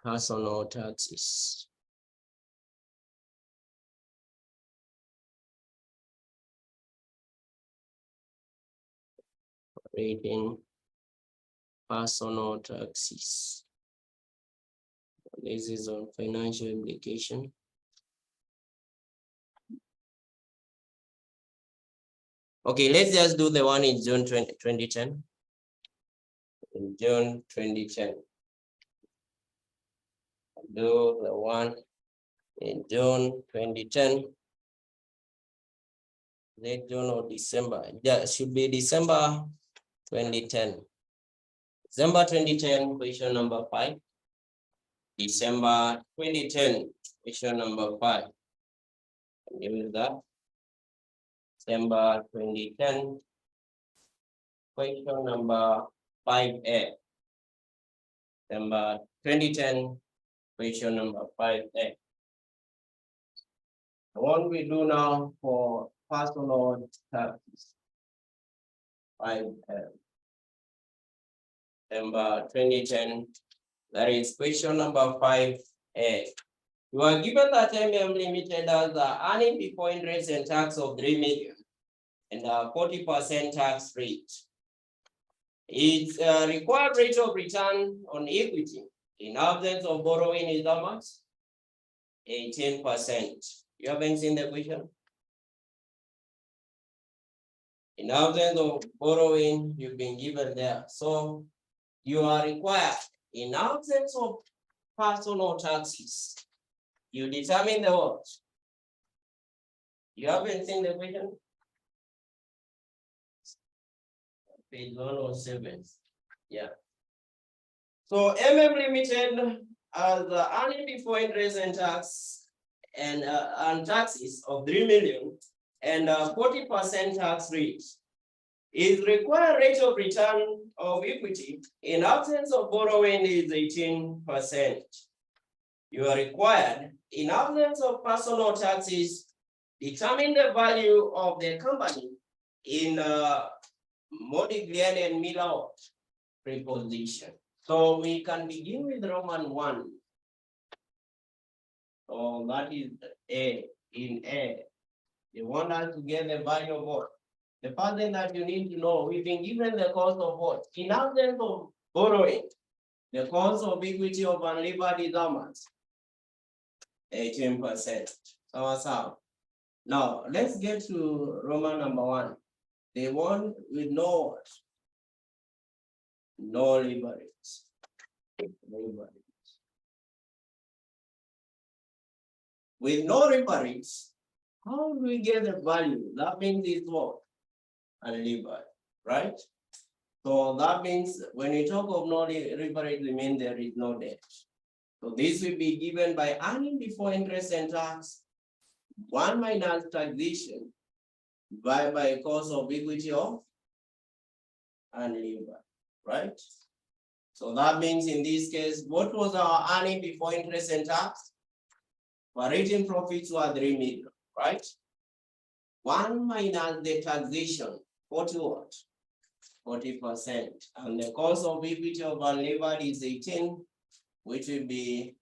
personal taxes. Incorporating personal taxes. This is on financial implication. Okay, let's just do the one in June 2010. In June 2010. Do the one in June 2010. Late June or December. Yeah, it should be December 2010. December 2010, question number 5. December 2010, question number 5. Give me that. December 2010, question number 5A. December 2010, question number 5A. What we do now for personal taxes. 5A. December 2010, that is question number 5A. You are given that MM Limited has the earning before interest and tax of 3 million and a 40% tax rate. Its required rate of return on equity in absence of borrowing is how much? 18%. You haven't seen the question? In absence of borrowing, you've been given there. So you are required, in absence of personal taxes, you determine the what? You haven't seen the question? Page 107. Yeah. So MM Limited has the earning before interest and tax and taxes of 3 million and 40% tax rate. Is required rate of return of equity in absence of borrowing is 18%. You are required in absence of personal taxes, determine the value of the company in Modigliani and Miller preposition. So we can begin with Roman 1. So that is A. In A, they want us to get the value of what? The first thing that you need to know, we've been given the cost of what? In absence of borrowing, the cost of equity of unlevered is how much? 18%. So now let's get to Roman number 1. They want with no what? No leverage. With no leverage, how do we get the value? That means it's what? Unlevered, right? So that means when we talk of no leverage, we mean there is no debt. So this will be given by earning before interest and tax, 1 minus taxation by cost of equity of unlevered, right? So that means in this case, what was our earning before interest and tax? Operating profits were 3 million, right? 1 minus the taxation, 40 what? 40%. And the cost of equity of unlevered is 18, which will be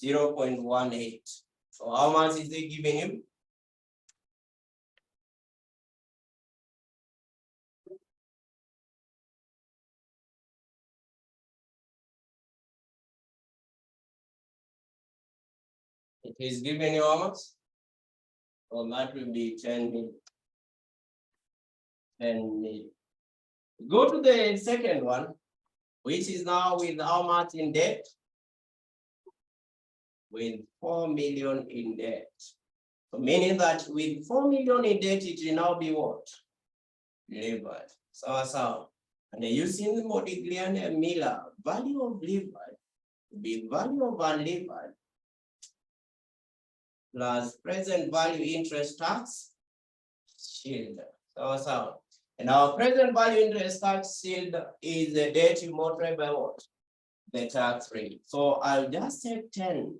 0.18. So how much is it giving him? It is giving you how much? So that will be 10 million. 10 million. Go to the second one, which is now with how much in debt? With 4 million in debt. So meaning that with 4 million in debt, it will now be what? Levered. So. And using Modigliani and Miller, value of levered will be value of unlevered plus present value interest tax shield. So. And our present value interest tax shield is the debt you multiply by what? The tax rate. So I'll just take 10.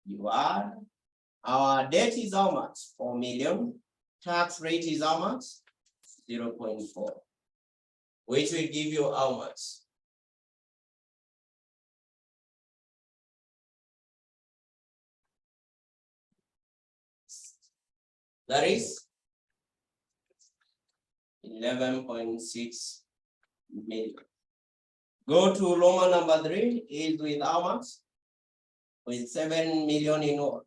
You add, our debt is how much? 4 million. Tax rate is how much? 0.4. Which will give you how much? That is 11.6 million. Go to Roman number 3 is with how much? With 7 million in what?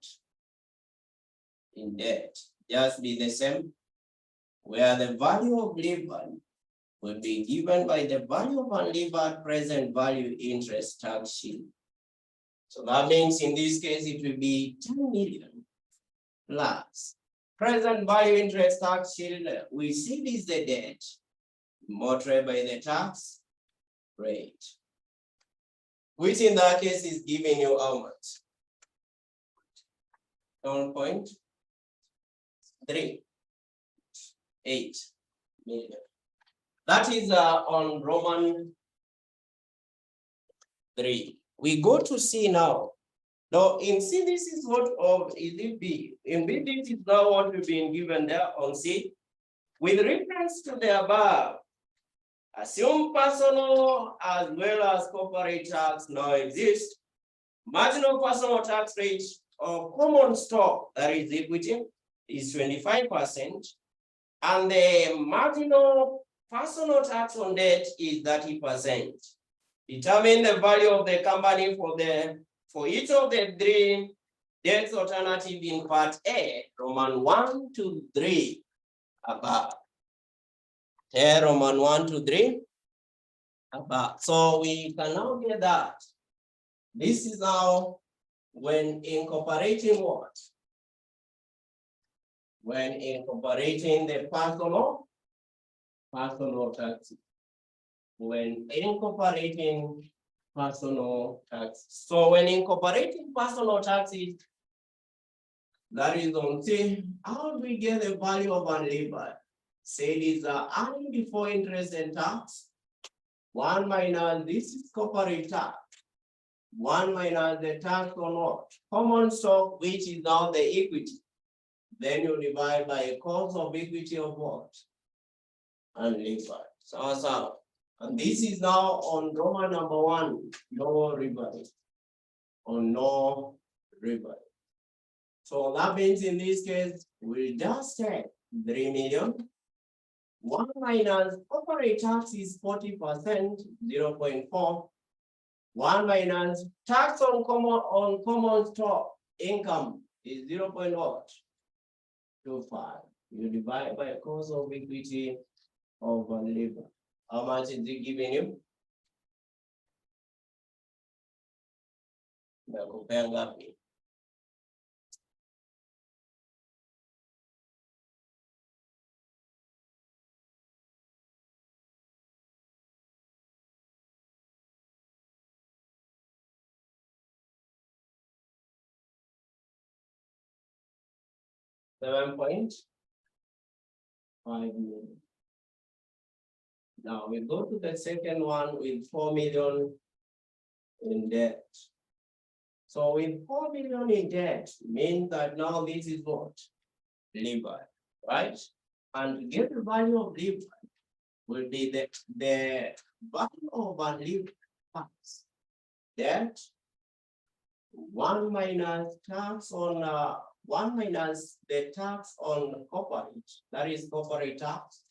In debt. Just be the same. Where the value of levered will be given by the value of unlevered present value interest tax shield. So that means in this case, it will be 10 million plus present value interest tax shield. We see this the debt multiplied by the tax rate, which in that case is giving you how much? 1.38 million. That is on Roman 3. We go to C now. Now in C, this is what of is it B? In B, this is now what we've been given there on C. With reference to the above, assume personal as well as corporate tax now exist. Marginal personal tax rate of common stock, that is equity, is 25%. And the marginal personal tax on debt is 30%. Determine the value of the company for each of the 3 debt alternative in part A, Roman 1 to 3 above. Here, Roman 1 to 3 above. So we can now get that. This is now when incorporating what? When incorporating the personal tax. When incorporating personal tax. So when incorporating personal taxes, That is on C. How do we get the value of unlevered? Say it is earned before interest and tax. 1 minus this is corporate tax. 1 minus the tax on what? Common stock, which is now the equity. Then you divide by a cost of equity of what? Unlevered. So. And this is now on Roman number 1, no rebate. On no rebate. So that means in this case, we'll just take 3 million. 1 minus corporate tax is 40%, 0.4. 1 minus tax on common stock income is 0.25. You divide by cost of equity of labor. How much is it giving you? Nakupea ngapi? $7.5 million. Now we go to the second one with 4 million in debt. So with 4 million in debt means that now this is what? Labor, right? And to get the value of labor will be the value of unlevered tax. Debt 1 minus tax on 1 minus the tax on corporate, that is corporate tax.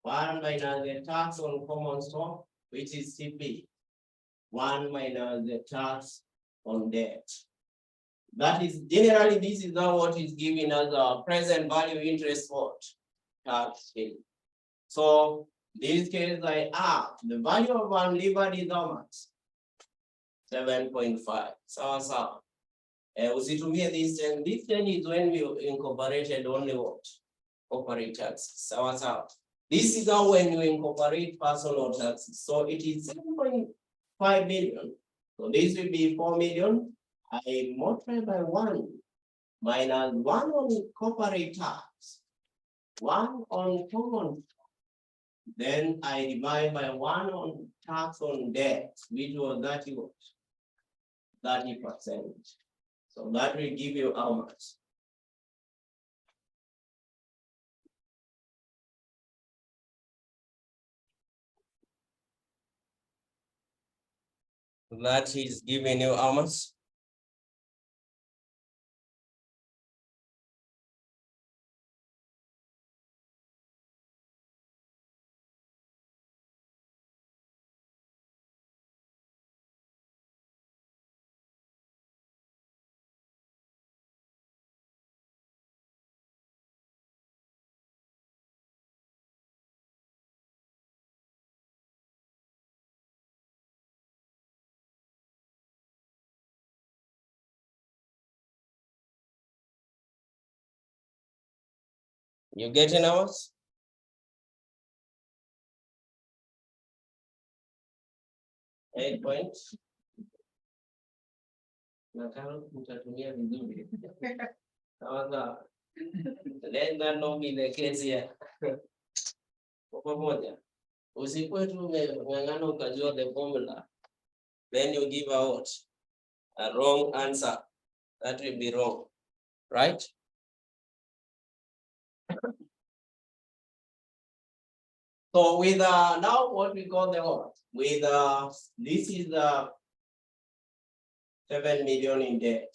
1 minus the tax on common stock, which is CP. 1 minus the tax on debt. That is generally, this is not what is giving us a present value interest for tax. So this case, the value of unlevered is how much? 7.5. So usitumie this 10. This 10 is when we incorporated only what? Corporate tax. So this is how when you incorporate personal taxes. So it is 7.5 million. So this will be 4 million. I multiply by 1 minus 1 on corporate tax, 1 on common. Then I divide by 1 on tax on debt, which was 30%. So that will give you how much? That is giving you how much? You getting ours? 8 points. Mtatumia vizuri. Sawa. Let that not be the case here. Kwa pamoja. Usikuwe tu umeng'ang'ana ukajua the formula. Then you give out a wrong answer. That will be wrong. Right? So with now what we call the what? With this is 7 million in debt.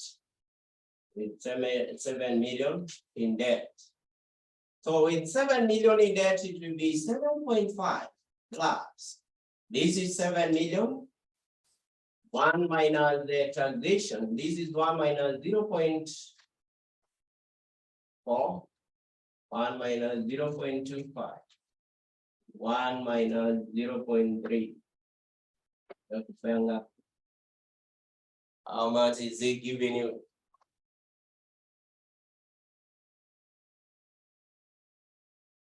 With 7 million in debt. So with 7 million in debt, it will be 7.5 plus. This is 7 million. 1 minus the transaction. This is 1 minus 0.4. 1 minus 0.25. 1 minus 0.3. How much is it giving you?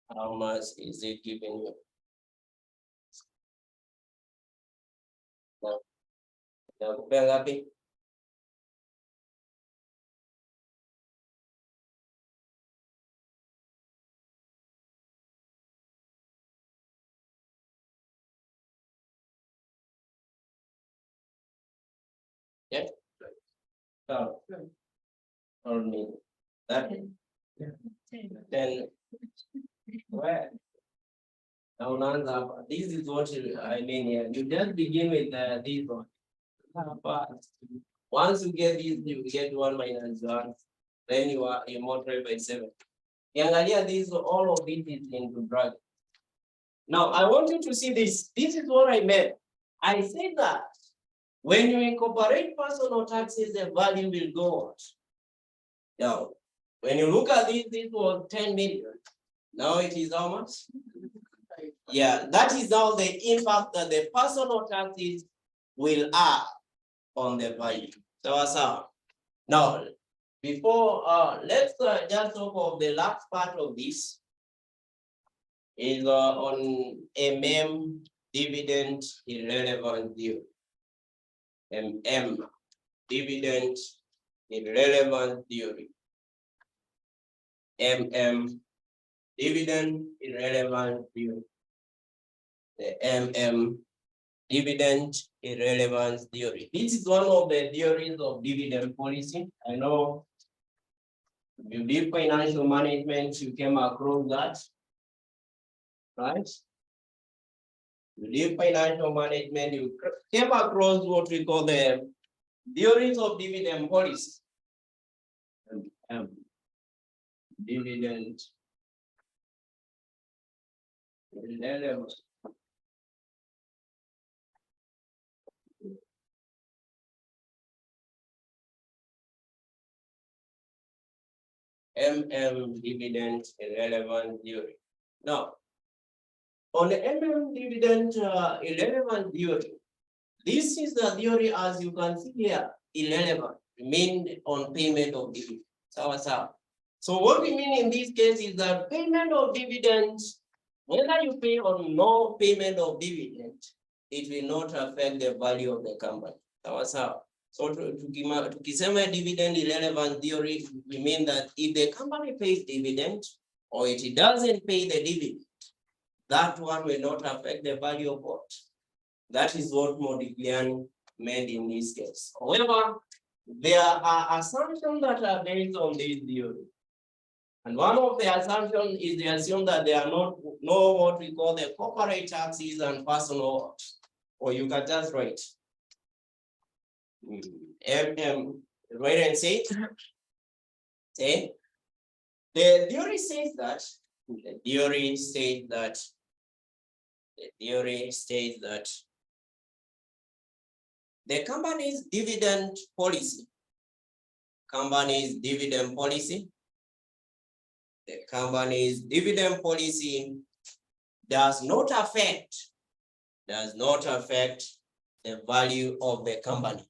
How much is it giving you? Nakupea ngapi? Yeah. So, only that. Then where? Now, this is what I mean here. You just begin with this one. Once you get this, you get 1 minus 1. Then you multiply by 7. Yangalia, this all of it is into bracket. Now I want you to see this. This is what I meant. I said that when you incorporate personal taxes, the value will go out. Now, when you look at this, this was 10 million. Now it is how much? Yeah, that is how the impact that the personal taxes will have on the value. So now, before let's just talk of the last part of this is on dividend irrelevant theory. Dividend irrelevant theory. Dividend irrelevant theory. The dividend irrelevance theory. This is one of the theories of dividend policy. I know you did financial management, you came across that, right? You did financial management, you came across what we call the theories of dividend policy. Dividend irrelevance. Dividend irrelevant theory. Now, on the dividend irrelevant theory, this is the theory, as you can see here, irrelevant, remain on payment of dividend. So what we mean in this case is that payment of dividends, whether you pay or no payment of dividend, it will not affect the value of the company. So tukisema dividend irrelevant theory, we mean that if the company pays dividend or it doesn't pay the dividend, that one will not affect the value of what? That is what Modigliani meant in this case. However, there are assumptions that are based on this theory. And one of the assumptions is they assume that there are no what we call the corporate taxes and personal, or you can just write. Write and say. Say. The theory says that. The theory states that the company's dividend policy. The company's dividend policy does not affect the value of the company.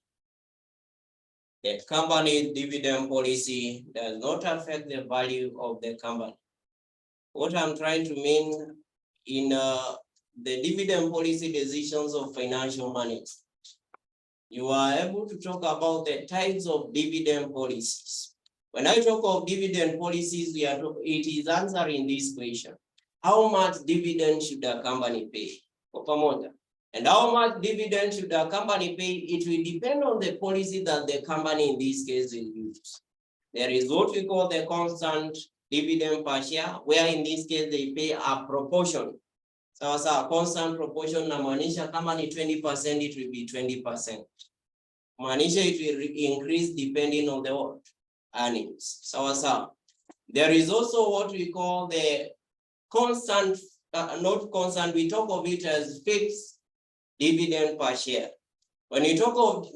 The company's dividend policy does not affect the value of the company. What I'm trying to mean in the dividend policy decisions of financial management, you are able to talk about the types of dividend policies. When I talk of dividend policies, it is answering this question. How much dividend should a company pay? And how much dividend should a company pay? It will depend on the policy that the company in this case will use. There is what we call the constant dividend per share, where in this case they pay a proportion. So a constant proportion na maanisha kama ni 20%, it will be 20%. Maanisha it will increase depending on the what? Earnings. So there is also what we call the constant, not constant, we talk of it as fixed dividend per share. When you talk of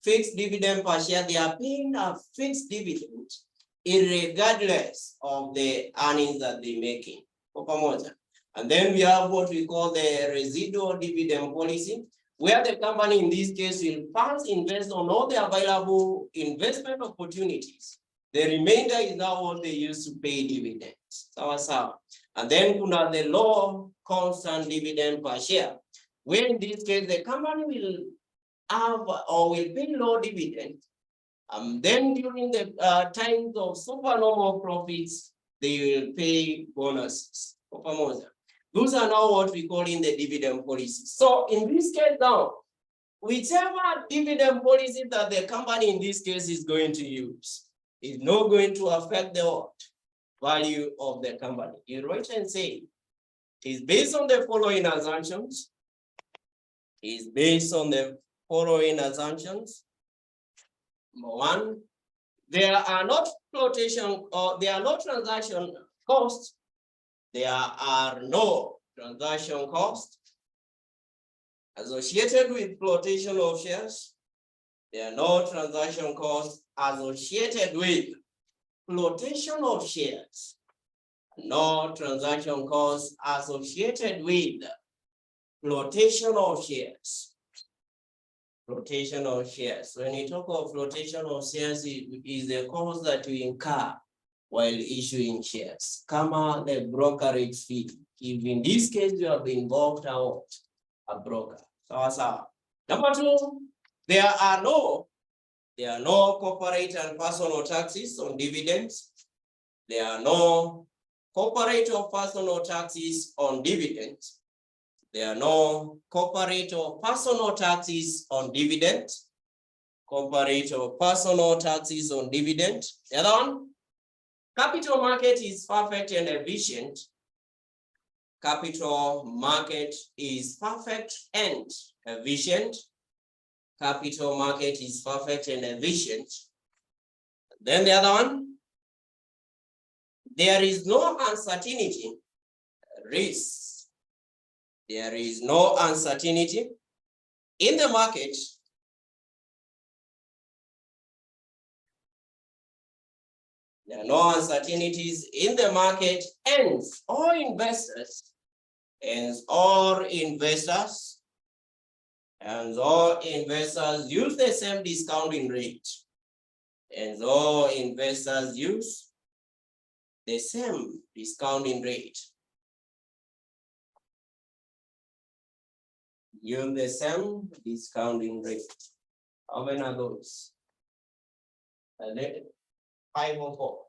fixed dividend per share, they are paying a fixed dividend irregardless of the earnings that they're making. And then we have what we call the residual dividend policy, where the company in this case will first invest on all the available investment opportunities. The remainder is now what they use to pay dividends. And then kuna the low constant dividend per share, where in this case the company will have or will pay low dividend. Then during the times of supernormal profits, they will pay bonuses. Those are now what we call in the dividend policy. So in this case now, whichever dividend policy that the company in this case is going to use is not going to affect the what? Value of the company. You write and say, is based on the following assumptions. Is based on the following assumptions. Number one, there are not flotation or there are no transaction costs. There are no transaction costs associated with flotation of shares. There are no transaction costs associated with flotation of shares. No transaction costs associated with flotation of shares. Flotation of shares. When you talk of flotation of shares, it is the cost that you incur while issuing shares. Kama the brokerage fee. If in this case you have involved a broker. So, number two, there are no corporate and personal taxes on dividends. There are no corporate or personal taxes on dividends. There are no corporate or personal taxes on dividends. Corporate or personal taxes on dividend. The other one, capital market is perfect and efficient. Capital market is perfect and efficient. Capital market is perfect and efficient. Then the other one, there is no uncertainty, risk. There is no uncertainty in the market. There are no uncertainties in the market, and all investors use the same discounting rate. And all investors use the same discounting rate. Use the same discounting rate. How many are those? 5 or 4.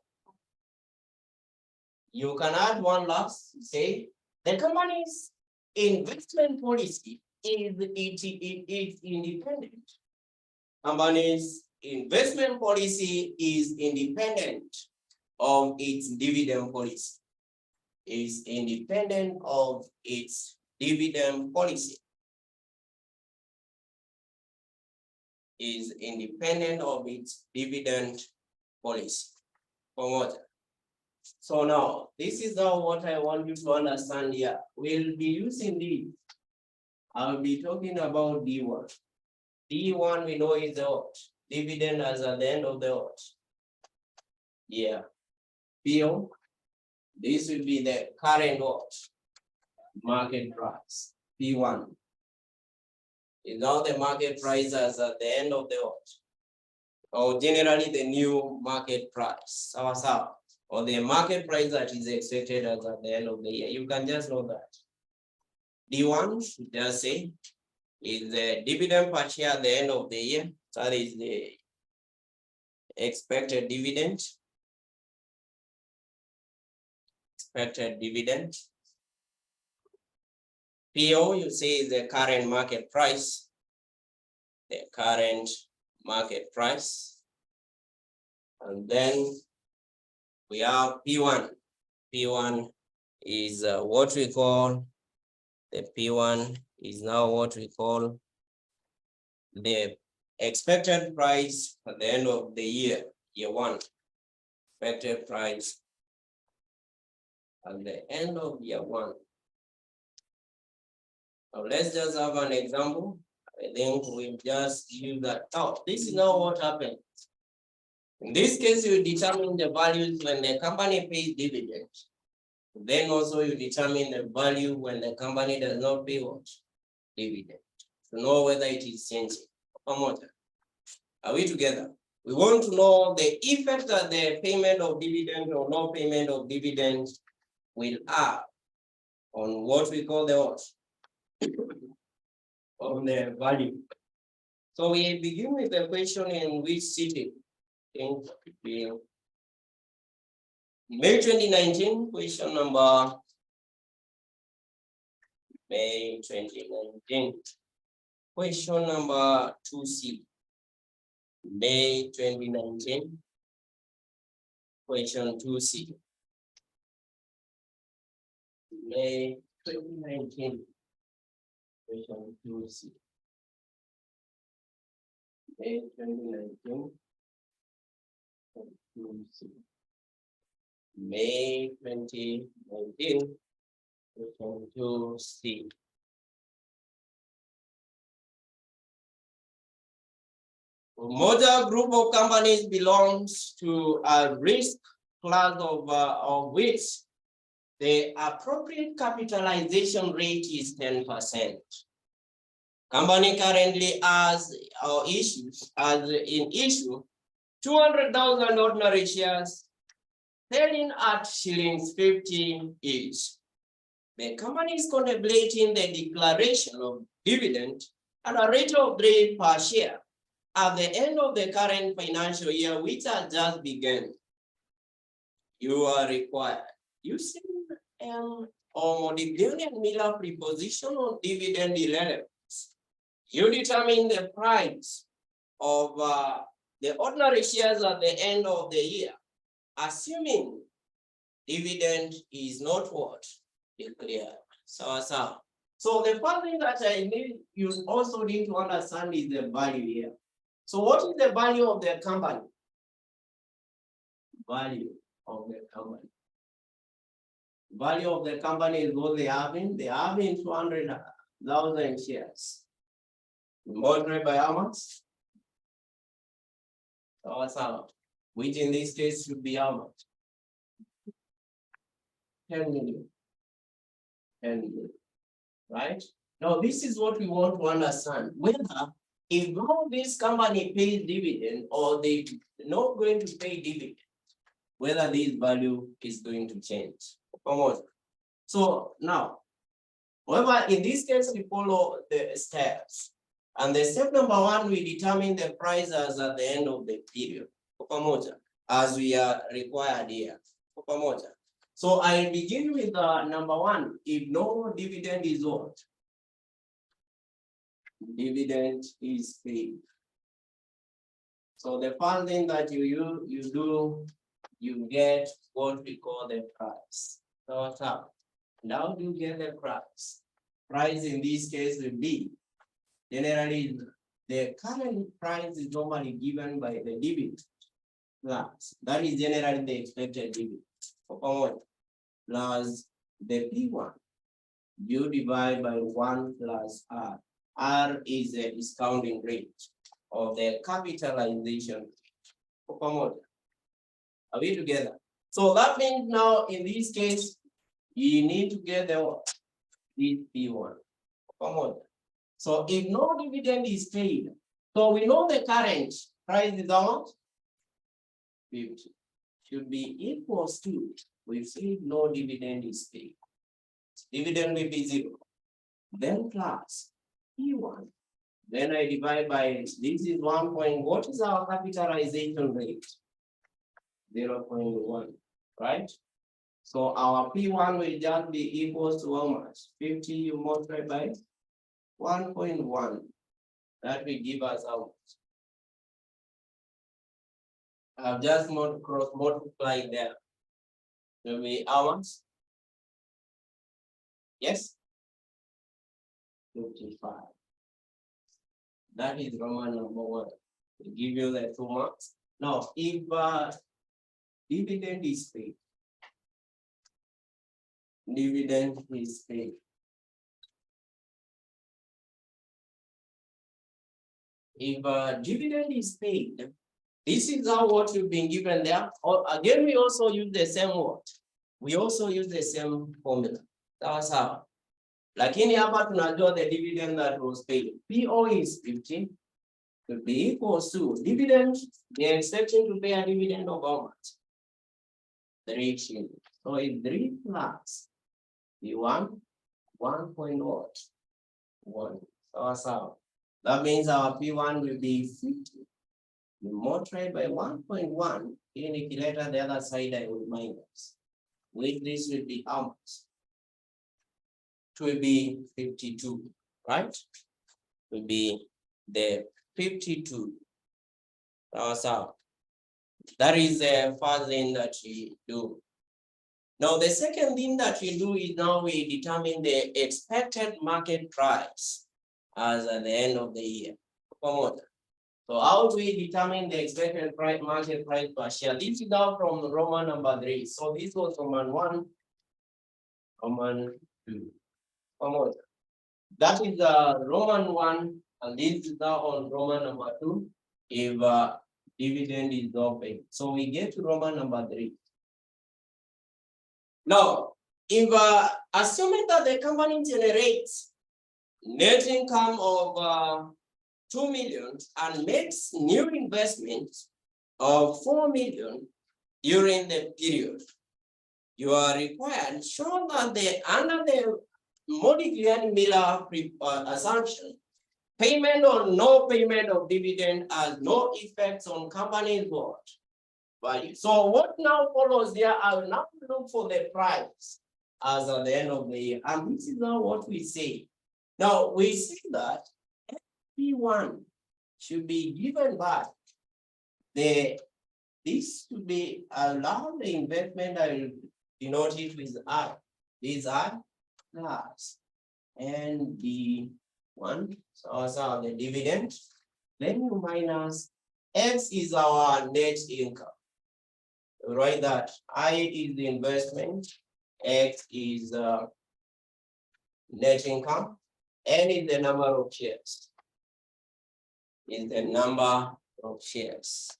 You can add one last, say the company's investment policy is independent. Company's investment policy is independent of its dividend policy. Is independent of its dividend policy. Is independent of its dividend policy. So now, this is now what I want you to understand here. We'll be using this. I'll be talking about D1. D1 we know is the what? Dividend as at the end of the what? Yeah. PO. This will be the current what? Market price. P1. Is now the market price as at the end of the what? Or generally the new market price. Or the market price that is expected as at the end of the year. You can just know that. D1 should just say is the dividend per share at the end of the year. That is the expected dividend. Expected dividend. PO you say is the current market price. The current market price. And then we have P1. P1 is what we call, the P1 is now what we call the expected price at the end of the year, year one. Expected price at the end of year one. So let's just have an example. I think we've just used that. Oh, this is now what happened. In this case, you determine the values when the company pays dividends. Then also you determine the value when the company does not pay what? Dividend. To know whether it is changing. Are we together? We want to know the effect that the payment of dividend or no payment of dividend will have on what we call the what? On the value. So we begin with the question in which city? In May 2019, question number May 2019. Question number 2C, May 2019. Question 2C, May 2019. Question 2C, May 2019. 2C, May 2019. Question 2C. Umoja group of companies belongs to a risk class of which the appropriate capitalization rate is 10%. Company currently has or issues as in issue 200,000 ordinary shares selling at shillings 50 each. The company is contemplating the declaration of dividend at a rate of 3 per share at the end of the current financial year, which has just begun. You are required using or Modigliani Miller preposition on dividend irrelevance. You determine the price of the ordinary shares at the end of the year, assuming dividend is not what declared. So the first thing that you also need to understand is the value here. So what is the value of the company? Value of the company. Value of the company is what they have in 200,000 shares. Multiplied by how much? Which in this case should be how much? 10 million. 10 million. Right? Now this is what we want to understand. Whether if now this company pays dividend or they not going to pay dividend, whether this value is going to change. So now, however, in this case, we follow the steps. And the step number 1, we determine the prices at the end of the period, as we are required here. So I begin with number 1. If no dividend is what? Dividend is paid. So the first thing that you do, you get what we call the price. So now you get the price. Price in this case will be generally the current price is normally given by the dividend plus. That is generally the expected dividend plus the P1. You divide by 1 plus R. R is the discounting rate of the capitalization. Are we together? So that means now in this case, you need to get the P1. So if no dividend is paid, so we know the current price is how much? 50. Should be equals to, we see no dividend is paid. Dividend will be 0. Then plus P1. Then I divide by, this is 1 point, what is our capitalization rate? 0.1, right? So our P1 will just be equals to how much? 50 you multiply by 1.1. That will give us how much? I've just cross multiply there. Will be how much? Yes? 55. That is Roman number 1. We give you the 2 marks. Now, if dividend is paid, dividend is paid. If dividend is paid, this is how what you've been given there. Or again, we also use the same word. We also use the same formula. That's how. Lakini hapa tunajua the dividend that was paid. PO is 15. Will be equals to dividend. They are expecting to pay a dividend of how much? 3 shillings. So if 3 plus P1, 1.1. So that means our P1 will be 50. We multiply by 1.1. Even if later the other side I will minus. With this will be how much? It will be 52, right? will be the 52. So that is the first thing that we do. Now, the second thing that we do is now we determine the expected market price as at the end of the year. So how do we determine the expected market price per share? This is now from Roman number 3. So this was Roman 1, Roman 2. That is Roman 1, and this is now on Roman number 2. If dividend is not paid. So we get to Roman number 3. Now, if assuming that the company generates net income of 2 million and makes new investments of 4 million during the period, you are required to show that under the Modigliani-Miller assumption, payment or no payment of dividend has no effects on company's value. So what now follows there, I will now look for the price as at the end of the year. And this is now what we say. Now we see that everyone should be given back this to be allowed the investment. I will denote it with I. These are plus and the one. So also the dividend. Then you minus X is our net income. Write that I is the investment, X is net income, N is the number of shares. Is the number of shares.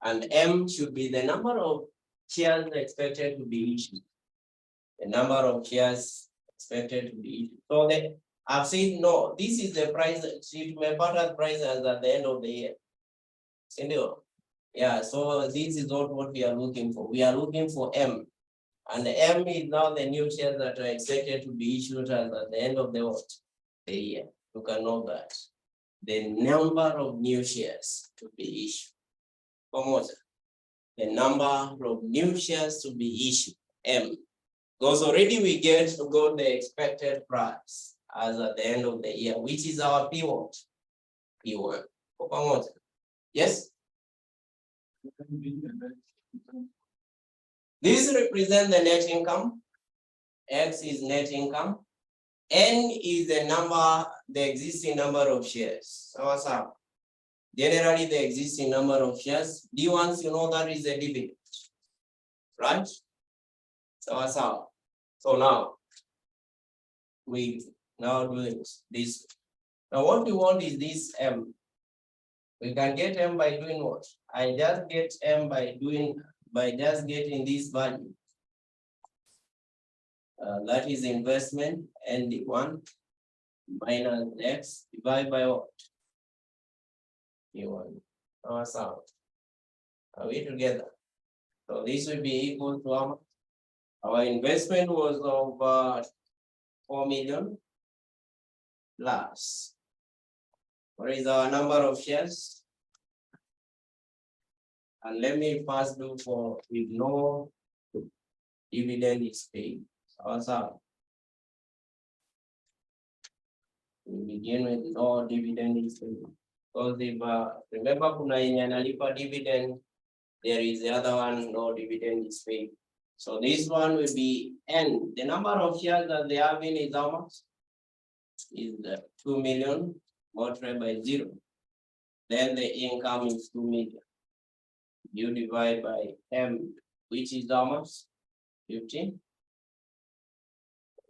And M should be the number of shares expected to be issued. The number of shares expected to be issued. So I've said no, this is the price, my partner's price as at the end of the year. Yeah, so this is not what we are looking for. We are looking for M. And the M is now the new shares that are expected to be issued at the end of the year. You can know that. The number of new shares to be issued. The number of new shares to be issued, M. Because already we got the expected price as at the end of the year, which is our P1. P1. Yes? This represents the net income. X is net income. N is the existing number of shares. So, generally, the existing number of shares. D ones, you know, that is the dividend, right? So now we now do this. Now what we want is this M. We can get M by doing what? I just get M by just getting this value. That is investment and the 1 minus X divided by what? P1. Are we together? So this will be equal to our investment was of 4 million plus. What is our number of shares? And let me first do for if no dividend is paid. So we begin with no dividend is paid. Because if remember kuna yenye analipa dividend, there is the other one, no dividend is paid. So this one will be N. The number of shares that they have in is how much? Is 2 million multiplied by 0. Then the income is 2 million. You divide by M, which is how much? 15.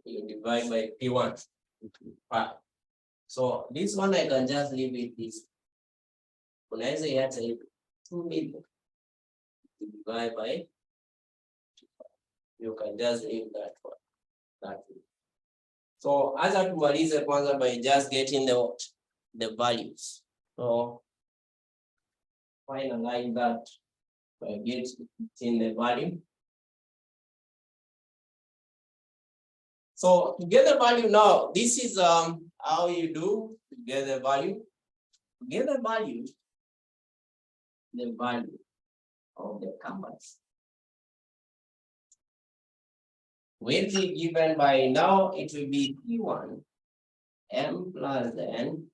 You divide by P1. 5. So this one I can just leave it this. Unaweza iacha hivi 2 million. Divide by, you can just leave that one. That way. So as I tumalize kwanza by just getting the values. So finalize that by getting the value. So to get the value now, this is how you do to get the value. To get the value of the companies will be given by now, it will be P1 M plus N,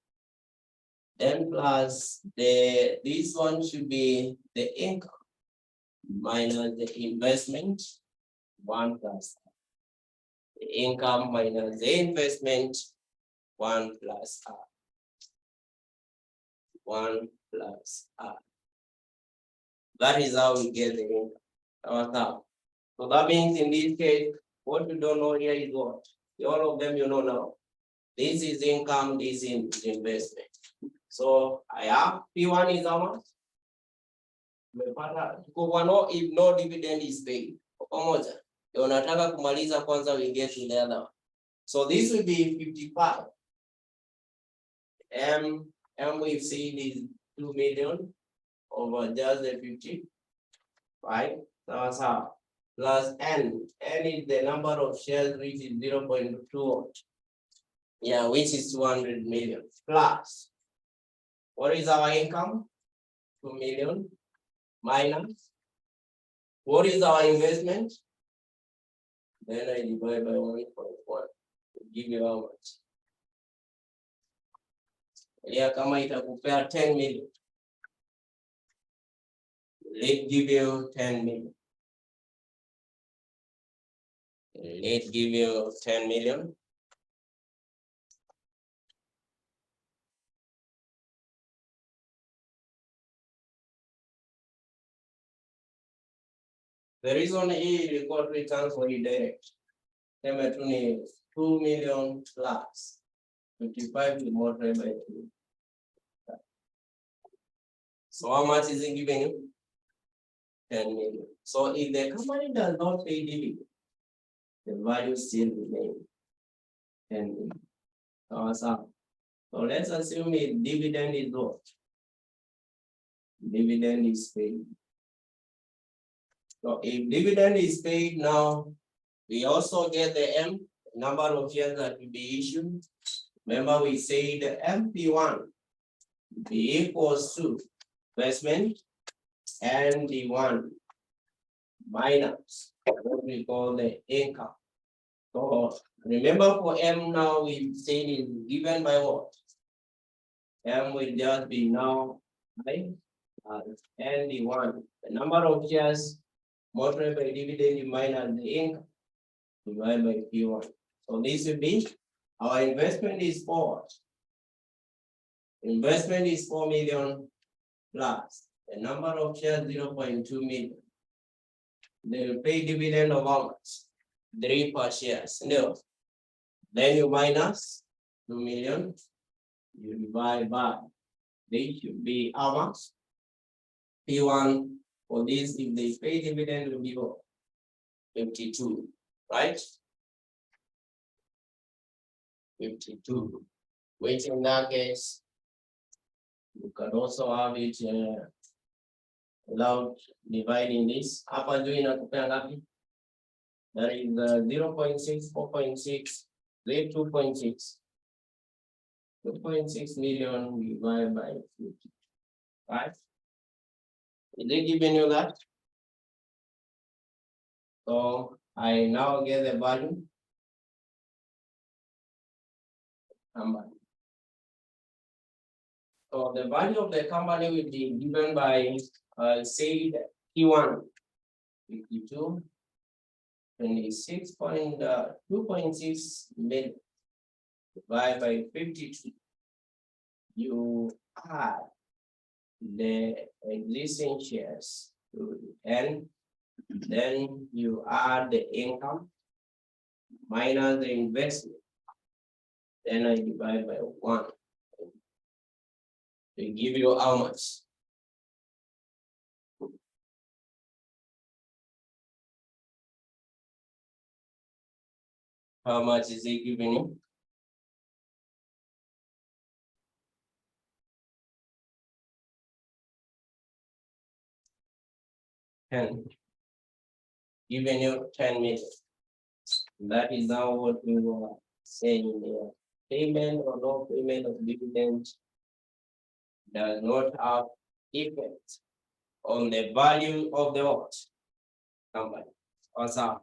then plus this one should be the income minus the investment, 1 plus R. The income minus the investment, 1 plus R. 1 plus R. That is how we get the income. So that means in this case, what you don't know here is what? All of them you know now. This is income, this is investment. So I have P1 is how much? If no dividend is paid. Pamoja. Unataka kumaliza kwanza we get to the other one. So this will be 55. M we've seen is 2 million over just the 55. So plus N. N is the number of shares which is 0.2. Yeah, which is 200 million. Plus, what is our income? 2 million. Minus, what is our investment? Then I divide by 1.1 to give you how much? Yeah, kama itakupea 10 million. Let's give you 10 million. Let's give you 10 million. The reason he record returns for the direct. 2 million plus 55 multiplied by 2. So how much is it giving you? 10 million. So if the company does not pay dividend, the value still remains 10 million. So let's assume a dividend is what? Dividend is paid. So if dividend is paid now, we also get the M, number of shares that will be issued. Remember we say the MP1 be equals to investment and the 1 minus what we call the income. So remember for M now we say it is given by what? M will just be now by and the 1. The number of shares multiplied by dividend minus the income divided by P1. So this will be our investment is 4. Investment is 4 million plus the number of shares 0.2 million. They will pay dividend of how much? 3 per shares. No. Then you minus 2 million. You divide by. They should be how much? P1 for this, if they pay dividend, will be 52, right? 52. Which in that case, you can also have it without dividing this. Hapa juu inakupea ngapi? That is 0.6, 4.6, 2.6. 2.6 million divided by 50, right? Is they giving you that? So I now get the value. So the value of the company will be given by say P1 52 26.2.6 million divided by 52. You add the existing shares to N, then you add the income minus the investment. Then I divide by 1. They give you how much? How much is it giving you? Giving you 10 million. That is now what we were saying there. Payment or no payment of dividend does not have effect on the value of the what? Company. So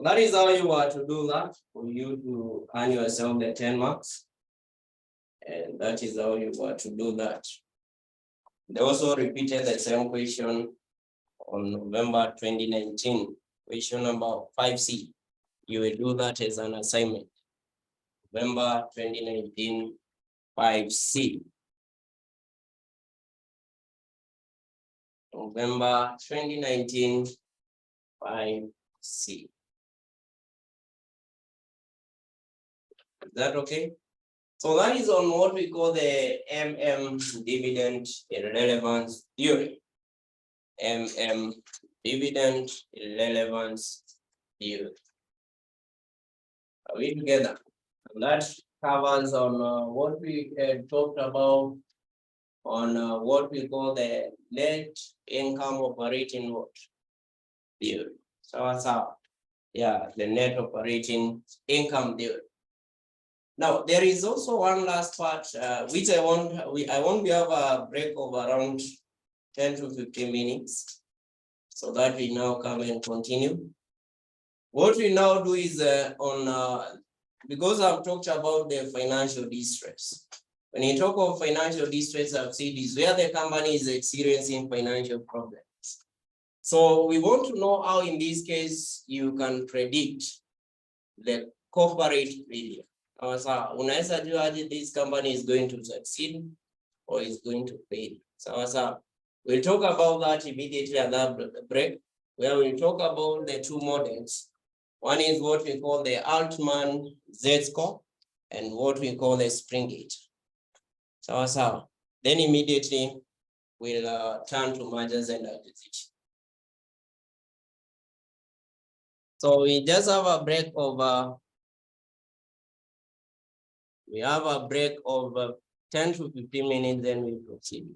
that is how you are to do that for you to earn yourself the 10 marks. And that is how you were to do that. They also repeated the same question on November 2019, question number 5C. You will do that as an assignment. November 2019, 5C. November 2019, 5C. Is that okay? So that is on what we call the dividend irrelevance theory. Dividend irrelevance theory. Are we together? And that covers on what we talked about on what we call the net income operating what theory. So yeah, the net operating income theory. Now there is also one last part which I want we have a break of around 10 to 15 minutes so that we now come and continue. What we now do is because I've talked about the financial distress. When you talk of financial distress, I've said is where the company is experiencing financial problems. So we want to know how in this case you can predict the corporate failure. Unaweza jua this company is going to succeed or is going to fail. So we'll talk about that immediately at that break, where we'll talk about the two models. One is what we call the Altman Z-score and what we call the Springate. So then immediately we'll turn to mergers and acquisitions. So we just have a break of 10 to 15 minutes, then we proceed.